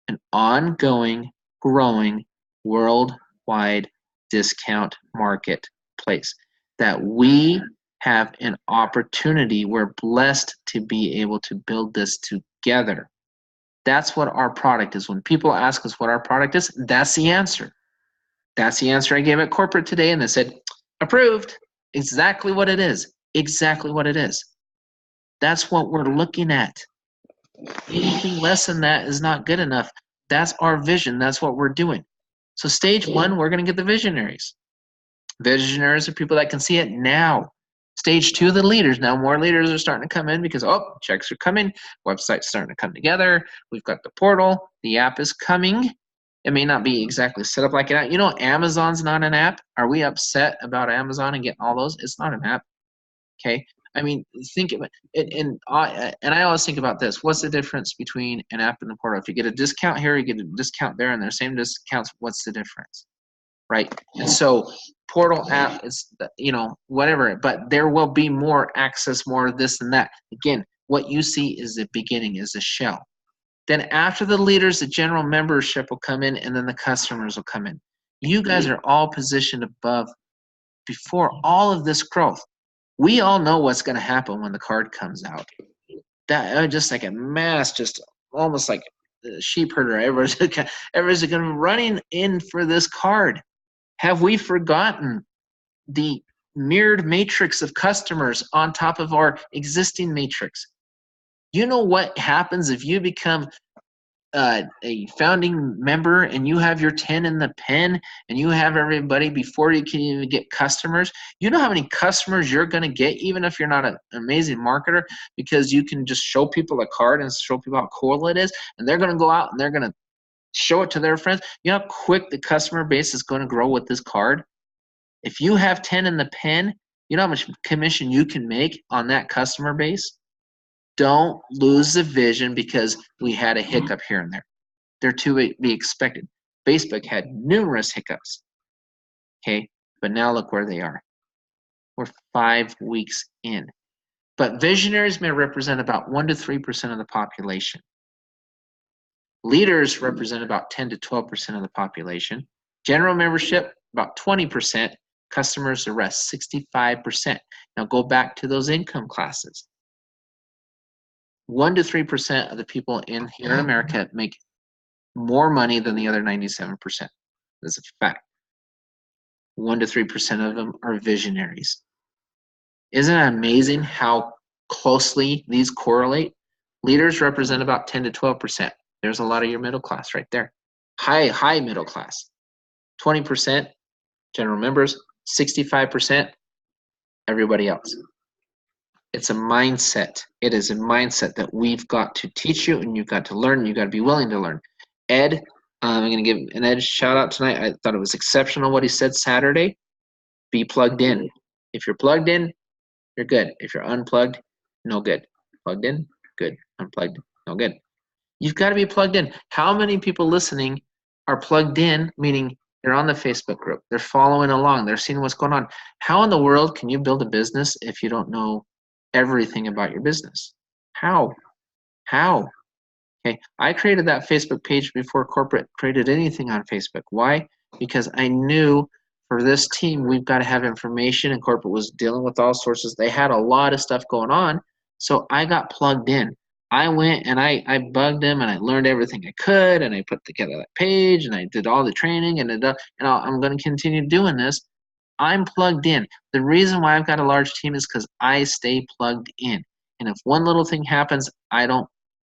Speaker 1: an ongoing, growing, worldwide discount marketplace that we have an opportunity. We're blessed to be able to build this together. That's what our product is. When people ask us what our product is, that's the answer. That's the answer I gave at corporate today, and they said, approved. Exactly what it is. Exactly what it is. That's what we're looking at. Anything less than that is not good enough. That's our vision. That's what we're doing. So stage one, we're going to get the visionaries. Visionaries are people that can see it now. Stage two, the leaders. Now more leaders are starting to come in because, oh, checks are coming. Website's starting to come together. We've got the portal. The app is coming. It may not be exactly set up like an app. You know, Amazon's not an app. Are we upset about Amazon and getting all those? It's not an app. Okay. I mean, think of it. And I always think about this. What's the difference between an app and the portal? If you get a discount here, you get a discount there, and they're same discounts, what's the difference? Right? And so portal app is, you know, whatever, but there will be more access, more of this and that. Again, what you see is the beginning, is a shell. Then after the leaders, the general membership will come in, and then the customers will come in. You guys are all positioned above before all of this growth. We all know what's going to happen when the card comes out. That just like a mass, just almost like a sheep herder. Everyone's going to be running in for this card. Have we forgotten the mirrored matrix of customers on top of our existing matrix? You know what happens if you become a founding member and you have your 10 in the pen and you have everybody before you can even get customers? You know how many customers you're going to get, even if you're not an amazing marketer, because you can just show people a card and show people how cool it is, and they're going to go out and they're going to show it to their friends. You know how quick the customer base is going to grow with this card? If you have 10 in the pen, you know how much commission you can make on that customer base? Don't lose the vision because we had a hiccup here and there. They're to be expected. Facebook had numerous hiccups. Okay, but now look where they are. We're 5 weeks in. But visionaries may represent about 1 to 3% of the population. Leaders represent about 10 to 12% of the population. General membership, about 20%. Customers, the rest, 65%. Now go back to those income classes. 1 to 3% of the people in here in America make more money than the other 97%. That's a fact. 1 to 3% of them are visionaries. Isn't it amazing how closely these correlate? Leaders represent about 10 to 12%. There's a lot of your middle class right there. High middle class. 20% general members, 65% everybody else. It's a mindset. It is a mindset that we've got to teach you, and you've got to learn, and you've got to be willing to learn. Ed, I'm going to give an Ed shout out tonight. I thought it was exceptional what he said Saturday. Be plugged in. If you're plugged in, you're good. If you're unplugged, no good. Plugged in, good. Unplugged, no good. You've got to be plugged in. How many people listening are plugged in, meaning they're on the Facebook group, they're following along, they're seeing what's going on? How in the world can you build a business if you don't know everything about your business? How? Okay, I created that Facebook page before corporate created anything on Facebook. Why? Because I knew for this team, we've got to have information, and corporate was dealing with all sources. They had a lot of stuff going on, So I got plugged in. I went and I bugged them and I learned everything I could and I put together that page and I did all the training and I'm going to continue doing this. I'm plugged in. The reason why I've got a large team is because I stay plugged in. And if one little thing happens, I don't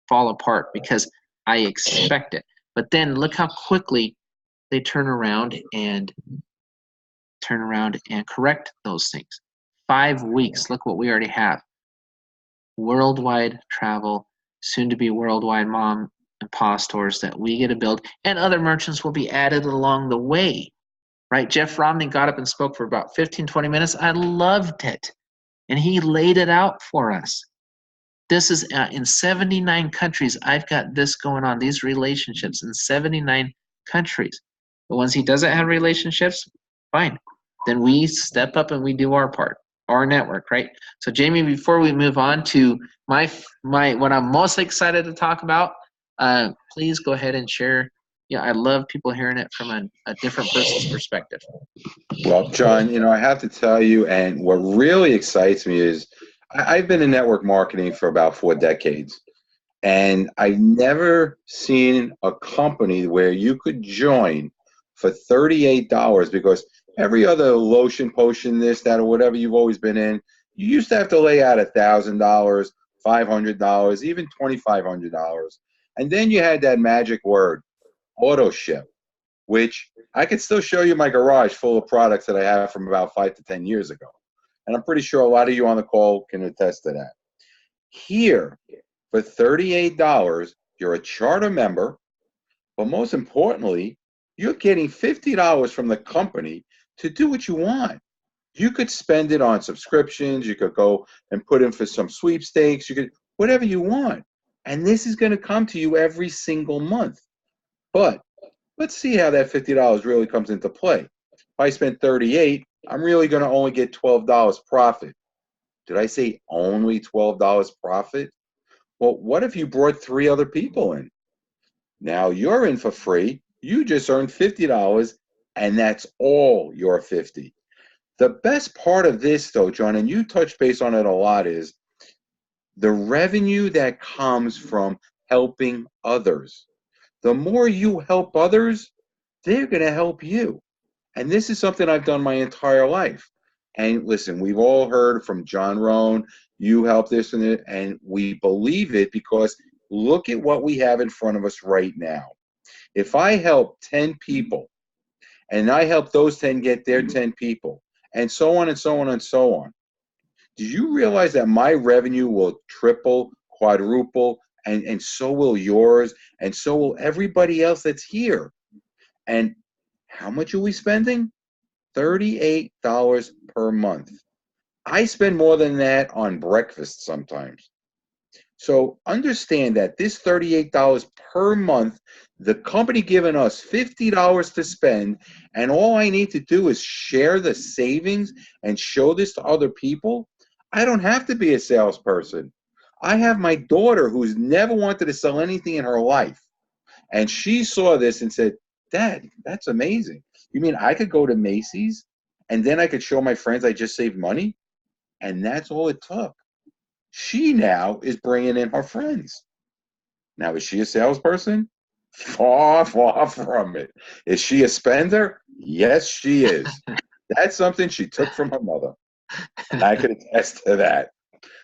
Speaker 1: fall apart because I expect it. But then look how quickly they turn around and correct those things. 5 weeks. Look what we already have. Worldwide travel, soon to be worldwide mom and pa stores that we get to build, and other merchants will be added along the way, right? Jeff Romney got up and spoke for about 15-20 minutes. I loved it, and he laid it out for us. This is in 79 countries. I've got this going on, these relationships in 79 countries. But once he doesn't have relationships, fine, then we step up and we do our part. Our network, right? So Jamie, before we move on to my what I'm most excited to talk about, please go ahead and share. Yeah, I love people hearing it from a different person's perspective.
Speaker 2: Well, John, I have to tell you, and what really excites me is I've been in network marketing for about 4 decades, and I've never seen a company where you could join for $38 because every other lotion, potion, this, that, or whatever you've always been in, you used to have to lay out $1,000, $500, even $2,500. And then you had that magic word, auto ship, which I could still show you my garage full of products that I have from about 5 to 10 years ago. And I'm pretty sure a lot of you on the call can attest to that. Here, for $38, you're a charter member, but most importantly, you're getting $50 from the company to do what you want. You could spend it on subscriptions. You could go and put in for some sweepstakes. You could, whatever you want. And this is going to come to you every single month. But let's see how that $50 really comes into play. If I spend $38, I'm really going to only get $12 profit. Did I say only $12 profit? Well, what if you brought 3 other people in? Now you're in for free. You just earned $50, and that's all your 50. The best part of this, though, John, and you touch base on it a lot, is the revenue that comes from helping others. The more you help others, they're going to help you. And this is something I've done my entire life. And listen, we've all heard from John Rohn, you help this and it, and we believe it because look at what we have in front of us right now. If I help 10 people, and I help those 10 get their 10 people, and so on and so on and so on, do you realize that my revenue will triple, quadruple, and so will yours, and so will everybody else that's here? And how much are we spending? $38 per month. I spend more than that on breakfast sometimes. So understand that this $38 per month, the company giving us $50 to spend, and all I need to do is share the savings and show this to other people. I don't have to be a salesperson. I have my daughter who's never wanted to sell anything in her life, and she saw this and said, Dad, that's amazing. You mean I could go to Macy's and then I could show my friends I just saved money? And that's all it took. She now is bringing in her friends. Now, is she a salesperson? Far, far from it. Is she a spender? Yes, she is. That's something she took from her mother. And I could attest to that.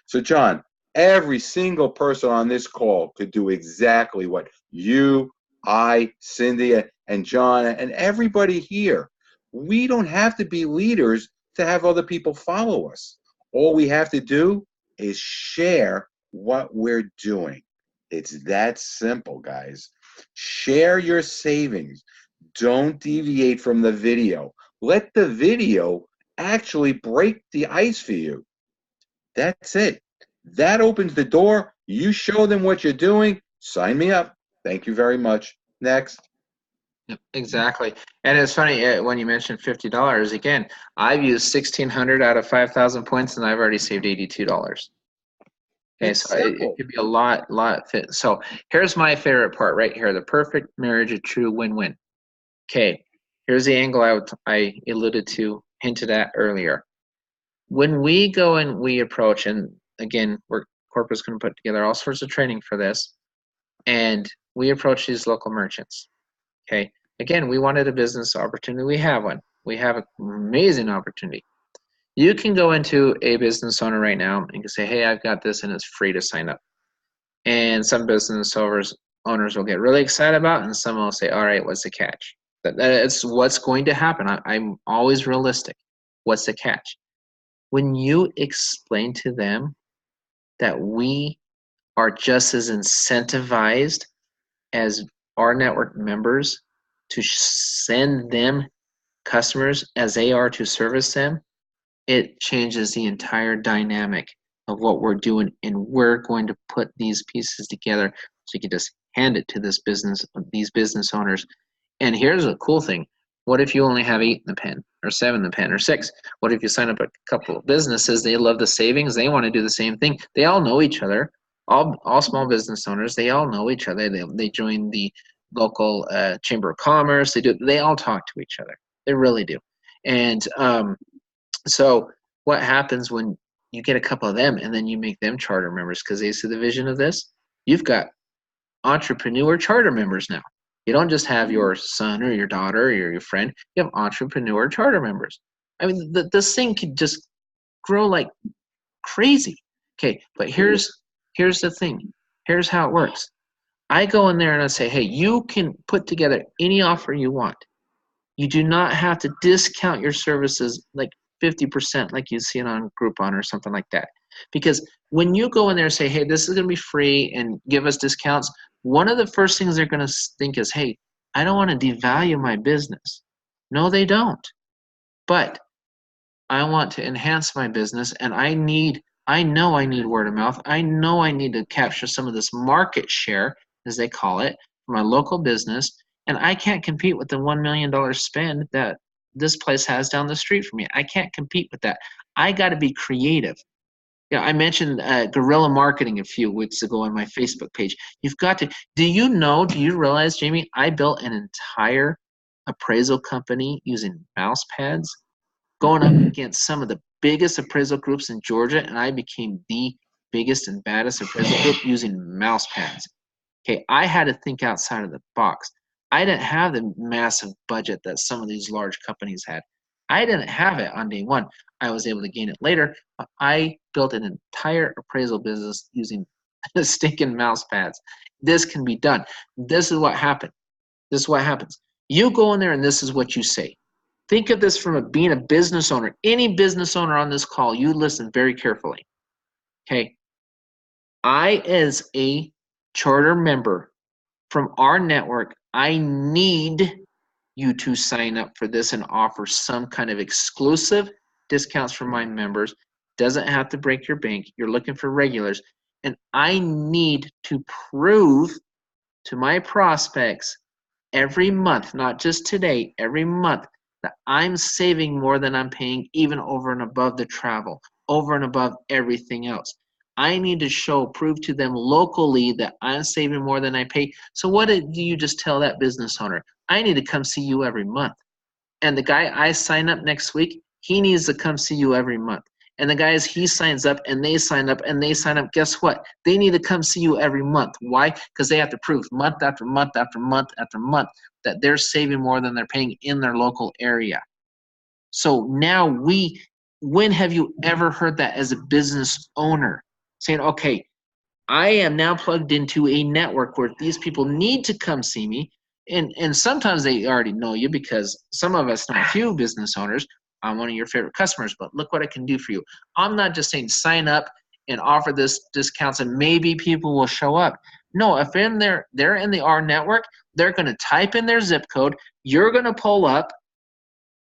Speaker 2: So, John, every single person on this call could do exactly what you, I, Cindy, and John, and everybody here. We don't have to be leaders to have other people follow us. All we have to do is share what we're doing. It's that simple, guys. Share your savings. Don't deviate from the video. Let the video actually break the ice for you. That's it. That opens the door. You show them what you're doing. Sign me up. Thank you very much. Next.
Speaker 1: Yep, exactly. And it's funny when you mentioned $50. Again, I've used 1,600 out of 5,000 points, and I've already saved $82. Okay, so it could be a lot fit. So here's my favorite part right here: the perfect marriage, a true win-win. Okay, here's the angle I alluded to, hinted at earlier. When we go and we approach, and again, of corporate's going to put together all sorts of training for this, and we approach these local merchants. Okay, again, we wanted a business opportunity. We have one. We have an amazing opportunity. You can go into a business owner right now and can say, hey, I've got this, and it's free to sign up. And some business owners will get really excited about it, and some will say, all right, what's the catch? That's what's going to happen. I'm always realistic. What's the catch? When you explain to them that we are just as incentivized as RNetwork members to send them customers as they are to service them, it changes the entire dynamic of what we're doing, and we're going to put these pieces together so you can just hand it to these business owners. And here's a cool thing. What if you only have 8 in the pen, or 7 in the pen, or 6? What if you sign up a couple of businesses, they love the savings, they want to do the same thing. They all know each other. All small business owners, they all know each other. They join the local chamber of commerce. They all talk to each other. They really do. And so what happens when you get a couple of them and then you make them charter members because they see the vision of this? You've got entrepreneur charter members now. You don't just have your son or your daughter or your friend. You have entrepreneur charter members. I mean, this thing could just grow like crazy. Okay, but here's the thing. Here's how it works. I go in there and I say, hey, you can put together any offer you want. You do not have to discount your services like 50% like you see it on Groupon or something like that. Because when you go in there and say, hey, this is going to be free and give us discounts, one of the first things they're going to think is, hey, I don't want to devalue my business. No, they don't. But I want to enhance my business, and I know I need word of mouth. I know I need to capture some of this market share, as they call it, for my local business, and I can't compete with the $1 million spend that this place has down the street from me. I can't compete with that. I got to be creative. Yeah, I mentioned guerrilla marketing a few weeks ago on my Facebook page. You've got to. Do you realize, Jamie, I built an entire appraisal company using mouse pads, going up against some of the biggest appraisal groups in Georgia, and I became the biggest and baddest appraisal group using mouse pads. Okay, I had to think outside of the box. I didn't have the massive budget that some of these large companies had. I didn't have it on day one. I was able to gain it later, but I built an entire appraisal business using stinking mouse pads. This can be done. This is what happened. This is what happens. You go in there and this is what you say. Think of this from being a business owner. Any business owner on this call, you listen very carefully. Okay. I, as a charter member from RNetwork, I need you to sign up for this and offer some kind of exclusive discounts for my members. Doesn't have to break your bank. You're looking for regulars. And I need to prove to my prospects every month, not just today, every month, that I'm saving more than I'm paying, even over and above the travel, over and above everything else. I need to prove to them locally that I'm saving more than I pay. So what do you just tell that business owner? I need to come see you every month. And the guy I sign up next week, he needs to come see you every month. And the guys he signs up and they sign up and they sign up, guess what? They need to come see you every month. Why? Because they have to prove month after month after month after month that they're saving more than they're paying in their local area. So now when have you ever heard that as a business owner? Saying, okay, I am now plugged into a network where these people need to come see me. And sometimes they already know you because some of us know a few business owners. I'm one of your favorite customers, but look what I can do for you. I'm not just saying sign up and offer this discounts and maybe people will show up. No, if they're in the RNetwork, they're going to type in their zip code. You're going to pull up.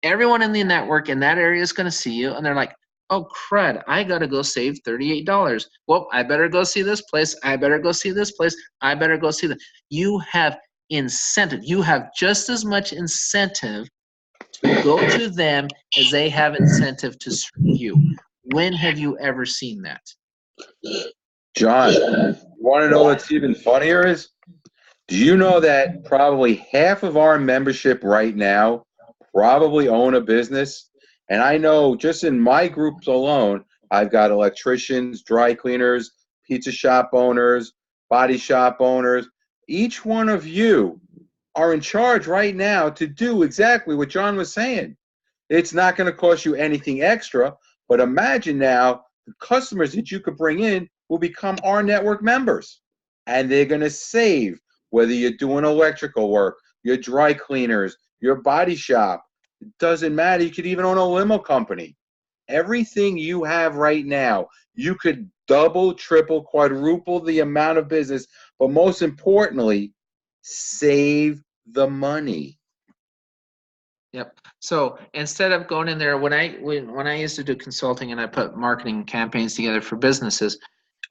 Speaker 1: Everyone in the network in that area is going to see you, and they're like, oh, crud, I got to go save $38. Well, I better go see this place. I better go see this place. I better go see that. You have incentive. You have just as much incentive to go to them as they have incentive to serve you. When have you ever seen that?
Speaker 2: John, you want to know what's even funnier is? Do you know that probably half of our membership right now probably own a business? And I know just in my groups alone, I've got electricians, dry cleaners, pizza shop owners, body shop owners, each one of you are in charge right now to do exactly what John was saying. It's not going to cost you anything extra, but imagine now the customers that you could bring in will become RNetwork members, and they're going to save, whether you're doing electrical work, your dry cleaners, your body shop. It doesn't matter. You could even own a limo company. Everything you have right now, you could double, triple, quadruple the amount of business, but most importantly, save the money.
Speaker 1: Yep. So instead of going in there, when I used to do consulting and I put marketing campaigns together for businesses,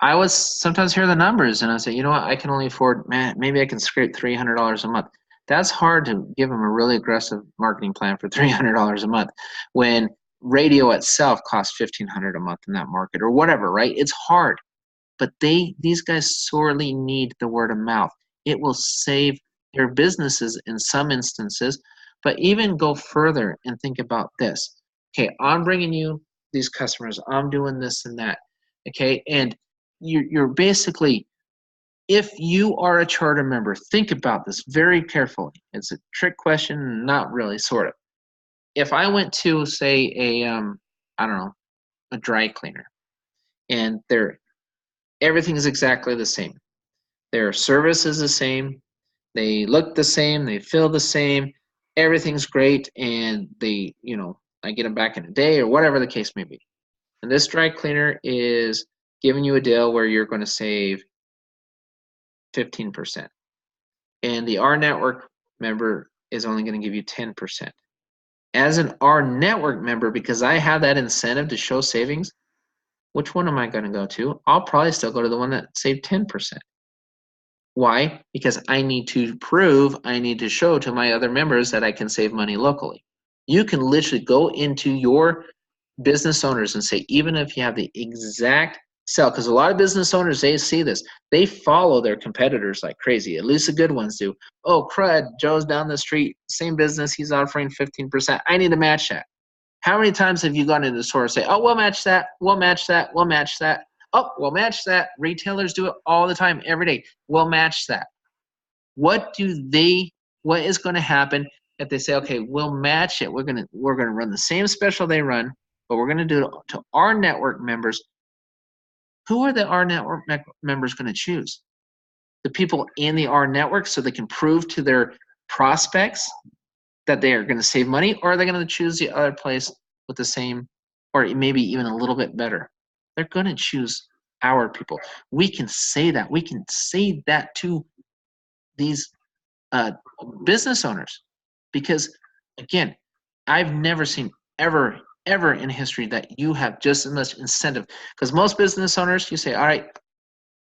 Speaker 1: I was sometimes hear the numbers and I say, you know what, I can only afford, man, maybe I can scrape $300 a month. That's hard to give them a really aggressive marketing plan for $300 a month when radio itself costs $1,500 a month in that market or whatever, right? It's hard, but these guys sorely need the word of mouth. It will save their businesses in some instances. But even go further and think about this. Okay, I'm bringing you these customers. I'm doing this and that. Okay, and you're basically, if you are a charter member, think about this very carefully. It's a trick question, not really, sort of. If I went to, say, I don't know, a dry cleaner, and everything is exactly the same. Their service is the same. They look the same. They feel the same. Everything's great, and I get them back in a day or whatever the case may be. And this dry cleaner is giving you a deal where you're going to save 15%. And the RNetwork member is only going to give you 10%. As an RNetwork member, because I have that incentive to show savings, which one am I going to go to? I'll probably still go to the one that saved 10%. Why? Because I need to show to my other members that I can save money locally. You can literally go into your business owners and say, even if you have the exact sell, because a lot of business owners, they see this. They follow their competitors like crazy. At least the good ones do. Oh, crud, Joe's down the street, same business, he's offering 15%. I need to match that. How many times have you gone into the store and say, oh, we'll match that, we'll match that, we'll match that. Oh, we'll match that. Retailers do it all the time, every day. We'll match that. What is going to happen if they say, okay, we'll match it. We're gonna run the same special they run, but we're gonna do it to RNetwork members. Who are the RNetwork members going to choose? The people in the RNetwork, so they can prove to their prospects that they are going to save money, or are they going to choose the other place with the same, or maybe even a little bit better? They're going to choose our people. We can say that. We can say that to these business owners, because again, I've never seen ever in history that you have just as much incentive. Because most business owners, you say, all right,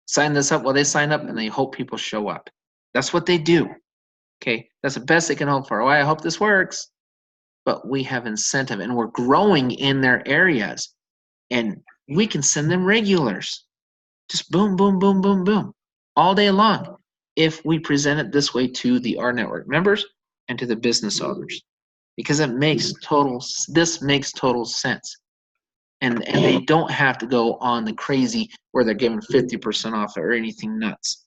Speaker 1: sign this up. Well, they sign up and they hope people show up. That's what they do. Okay, that's the best they can hope for. Oh, I hope this works. But we have incentive, and we're growing in their areas, and we can send them regulars. Just boom, boom, boom, boom, boom, all day long, if we present it this way to the RNetwork members and to the business owners, because this makes total sense. And they don't have to go on the crazy where they're giving 50% off or anything nuts.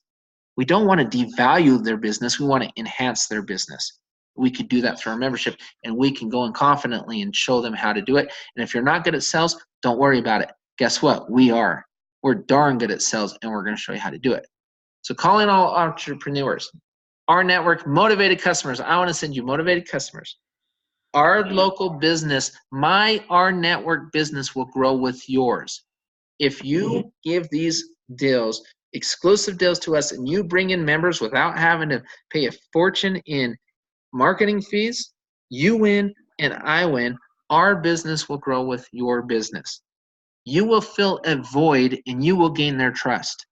Speaker 1: We don't want to devalue their business. We want to enhance their business. We could do that through our membership, and we can go in confidently and show them how to do it. And if you're not good at sales, don't worry about it. Guess what? We are. We're darn good at sales, and we're going to show you how to do it. So call in all entrepreneurs. RNetwork, motivated customers. I want to send you motivated customers. Our local business, my RNetwork business will grow with yours. If you give these deals, exclusive deals to us, and you bring in members without having to pay a fortune in marketing fees, you win and I win. Our business will grow with your business. You will fill a void and you will gain their trust.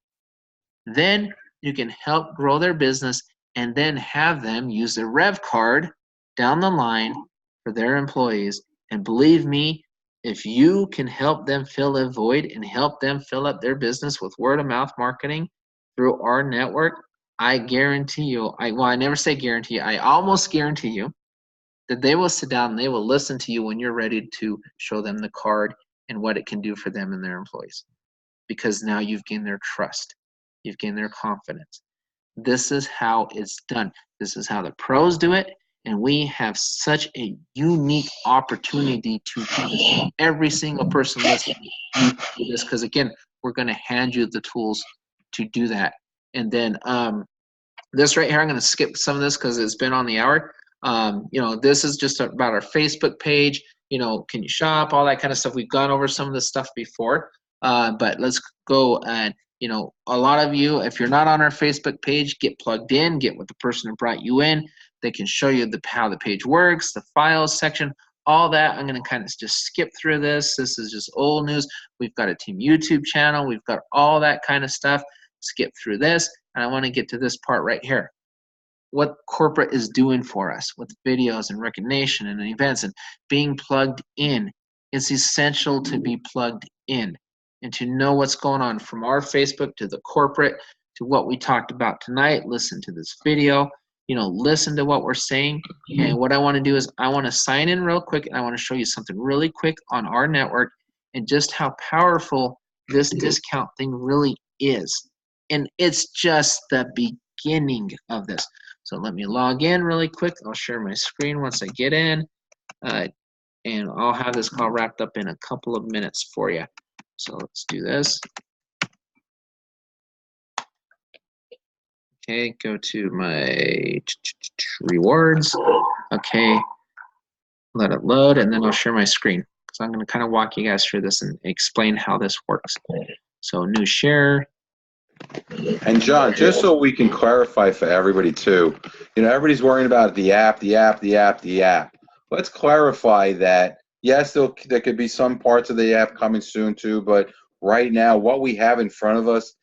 Speaker 1: Then you can help grow their business and then have them use their revvcard down the line for their employees. And believe me, if you can help them fill a void and help them fill up their business with word-of-mouth marketing through RNetwork, I guarantee you, I never say guarantee, I almost guarantee you that they will sit down and they will listen to you when you're ready to show them the card and what it can do for them and their employees. because now you've gained their trust. You've gained their confidence. This is how it's done. This is how the pros do it. And we have such a unique opportunity to do this. Every single person listening, you do this, because again, we're going to hand you the tools to do that. And then this right here, I'm going to skip some of this because it's been on the hour. This is just about our Facebook page. Can you shop, all that kind of stuff. We've gone over some of this stuff before, but let's go and, a lot of you, if you're not on our Facebook page, get plugged in, get with the person who brought you in. They can show you how the page works, the files section, all that. I'm going to kind of just skip through this. This is just old news. We've got a team YouTube channel. We've got all that kind of stuff. Skip through this, and I want to get to this part right here. What corporate is doing for us with videos and recognition and events and being plugged in. It's essential to be plugged in and to know what's going on from our Facebook to the corporate to what we talked about tonight. Listen to this video. Listen to what we're saying. And what I want to do is I want to sign in real quick, and I want to show you something really quick on our network and just how powerful this discount thing really is. And it's just the beginning of this. So let me log in really quick. I'll share my screen once I get in, and I'll have this call wrapped up in a couple of minutes for you. So let's do this. Okay, go to my rewards. Okay, let it load, and then I'll share my screen. So I'm going to kind of walk you guys through this and explain how this works. So new share.
Speaker 2: And John, just so we can clarify for everybody too, everybody's worrying about the app. Let's clarify that, yes, there could be some parts of the app coming soon too, but right now what we have in front of us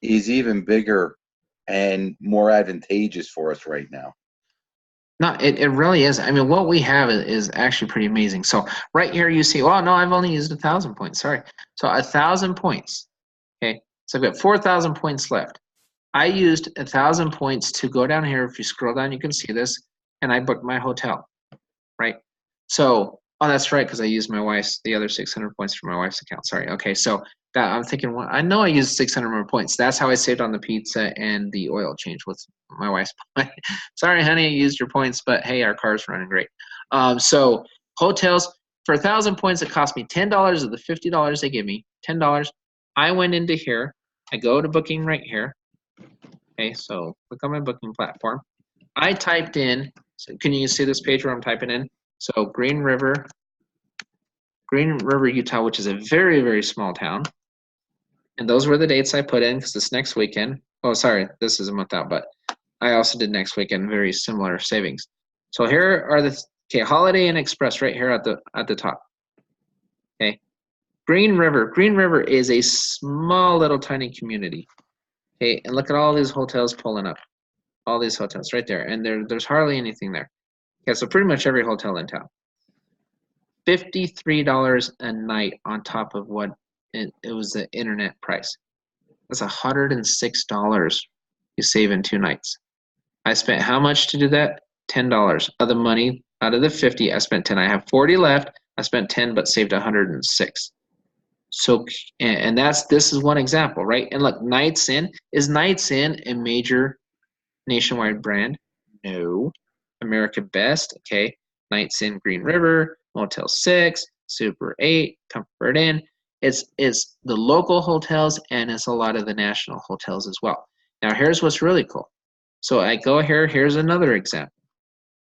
Speaker 2: is even bigger and more advantageous for us right now.
Speaker 1: No, it really is. I mean, what we have is actually pretty amazing. So right here you see, oh no, I've only used 1,000 points, sorry. So 1,000 points, okay? So I've got 4,000 points left. I used 1,000 points to go down here. If you scroll down, you can see this, and I booked my hotel, right? So, oh, that's right, because I used the other 600 points for my wife's account, sorry. Okay, so I'm thinking, well, I know I used 600 more points. That's how I saved on the pizza and the oil change with my wife's point. Sorry, honey, I used your points, but hey, our car's running great. So hotels, for 1,000 points, it cost me $10 of the $50 they give me, $10. I went into here. I go to booking right here. Okay, so click on my booking platform. I typed in, so can you see this page where I'm typing in? So Green River, Utah, which is a very, very small town. And those were the dates I put in because this next weekend, oh, sorry, this is a month out, but I also did next weekend, very similar savings. So here are the, okay, Holiday Inn Express right here at the top. Okay, Green River is a small little tiny community. Okay, and look at all these hotels pulling up. All these hotels right there, and there's hardly anything there. Okay, so pretty much every hotel in town. $53 a night on top of what it was the internet price. That's $106 you save in 2 nights. I spent how much to do that? $10 of the money out of the 50. I spent 10. I have 40 left. I spent 10 but saved 106. So, and this is one example, right? And look, Nights Inn, is Nights Inn a major nationwide brand? No. America Best, okay. Nights Inn, Green River, Motel 6, Super 8, Comfort Inn. It's the local hotels, and it's a lot of the national hotels as well. Now here's what's really cool. So I go here, here's another example.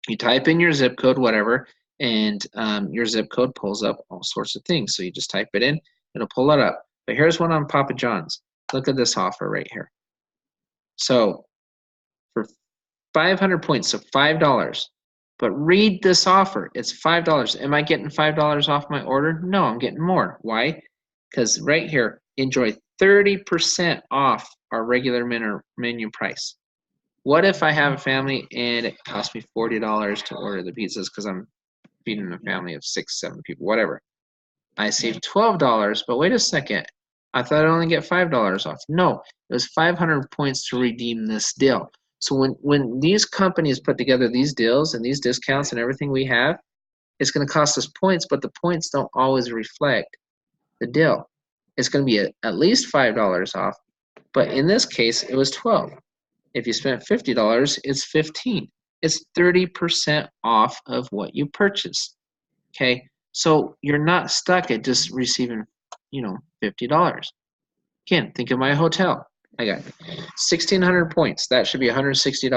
Speaker 1: You type in your zip code, whatever, and your zip code pulls up all sorts of things. So you just type it in, it'll pull it up. But here's one on Papa John's. Look at this offer right here. So for 500 points, so $5. But read this offer. It's $5. Am I getting $5 off my order? No, I'm getting more. Why? Because right here, enjoy 30% off our regular menu price. What if I have a family and it costs me $40 to order the pizzas because I'm feeding a family of 6, 7 people, whatever. I saved $12, but wait a second. I thought I'd only get $5 off. No, it was 500 points to redeem this deal. So when these companies put together these deals and these discounts and everything we have, it's going to cost us points, but the points don't always reflect the deal. it's going to be at least $5 off. But in this case, it was 12. If you spent $50, it's 15. It's 30% off of what you purchased. Okay, so you're not stuck at just receiving, $50. Again, think of my hotel. I got 1,600 points. That should be $160,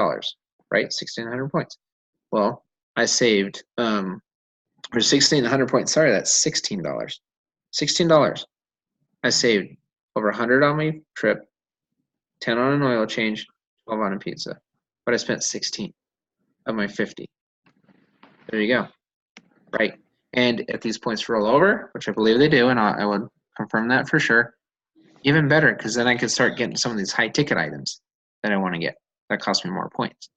Speaker 1: right? 1,600 points. Well, I saved, or 1,600 points. Sorry, that's $16. $16. I saved over 100 on my trip, 10 on an oil change, 12 on a pizza. But I spent 16 of my 50. There you go. Right. And if these points roll over, which I believe they do, and I would confirm that for sure, even better, because then I could start getting some of these high ticket items that I want to get that cost me more points.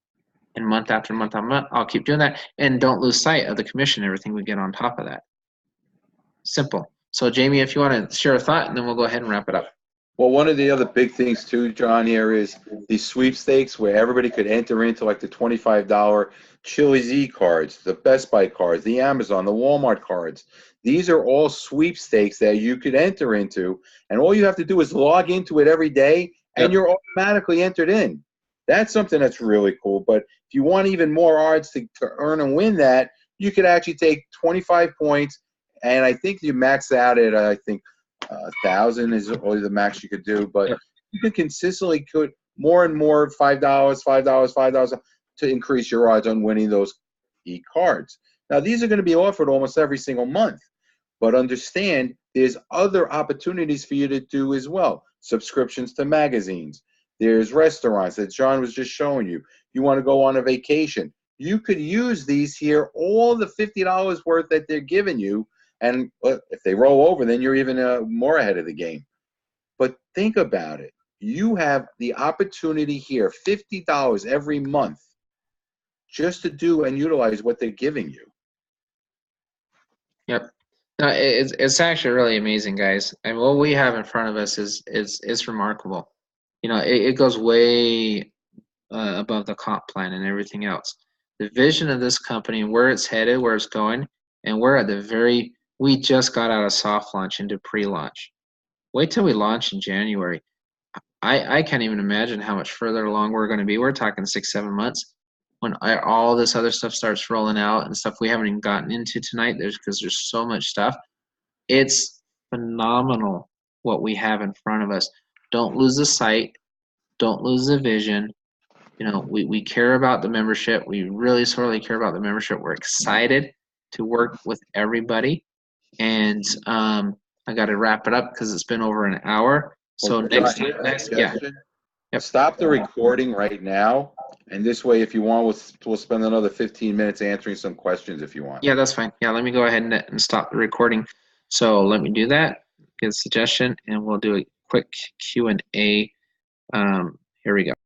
Speaker 1: And month after month after month, I'll keep doing that. And don't lose sight of the commission and everything we get on top of that. Simple. So Jamie, if you want to share a thought, and then we'll go ahead and wrap it up.
Speaker 2: Well, one of the other big things too, John, here is these sweepstakes where everybody could enter into like the $25 Chili's cards, the Best Buy cards, the Amazon, the Walmart cards. These are all sweepstakes that you could enter into, and all you have to do is log into it every day, and you're automatically entered in. That's something that's really cool. But if you want even more odds to earn and win that, you could actually take 25 points, and I think you max out at, I think, 1,000 is only the max you could do, but you can consistently put more and more $5, $5 to increase your odds on winning those cards. Now, these are going to be offered almost every single month, but understand there's other opportunities for you to do as well. Subscriptions to magazines. There's restaurants that John was just showing you. You want to go on a vacation. You could use these here, all the $50 worth that they're giving you. And if they roll over, then you're even more ahead of the game. But think about it. You have the opportunity here, $50 every month, just to do and utilize what they're giving you.
Speaker 1: Yep. No, it's actually really amazing, guys. And what we have in front of us is remarkable. It goes way above the comp plan and everything else. The vision of this company, where it's headed, where it's going, and we're at we just got out of soft launch into pre-launch. Wait till we launch in January. I can't even imagine how much further along we're going to be. We're talking 6-7 months when all this other stuff starts rolling out and stuff we haven't even gotten into tonight. Because there's so much stuff. It's phenomenal what we have in front of us. Don't lose the sight. Don't lose the vision. We care about the membership. We really sorely care about the membership. We're excited to work with everybody. And I got to wrap it up because it's been over an hour. So
Speaker 2: Stop the recording right now, and this way, if you want, we'll spend another 15 minutes answering some questions if you want.
Speaker 1: Yeah, that's fine. Yeah, let me go ahead and stop the recording. So let me do that. Get a suggestion, and we'll do a quick Q&A. Here we go.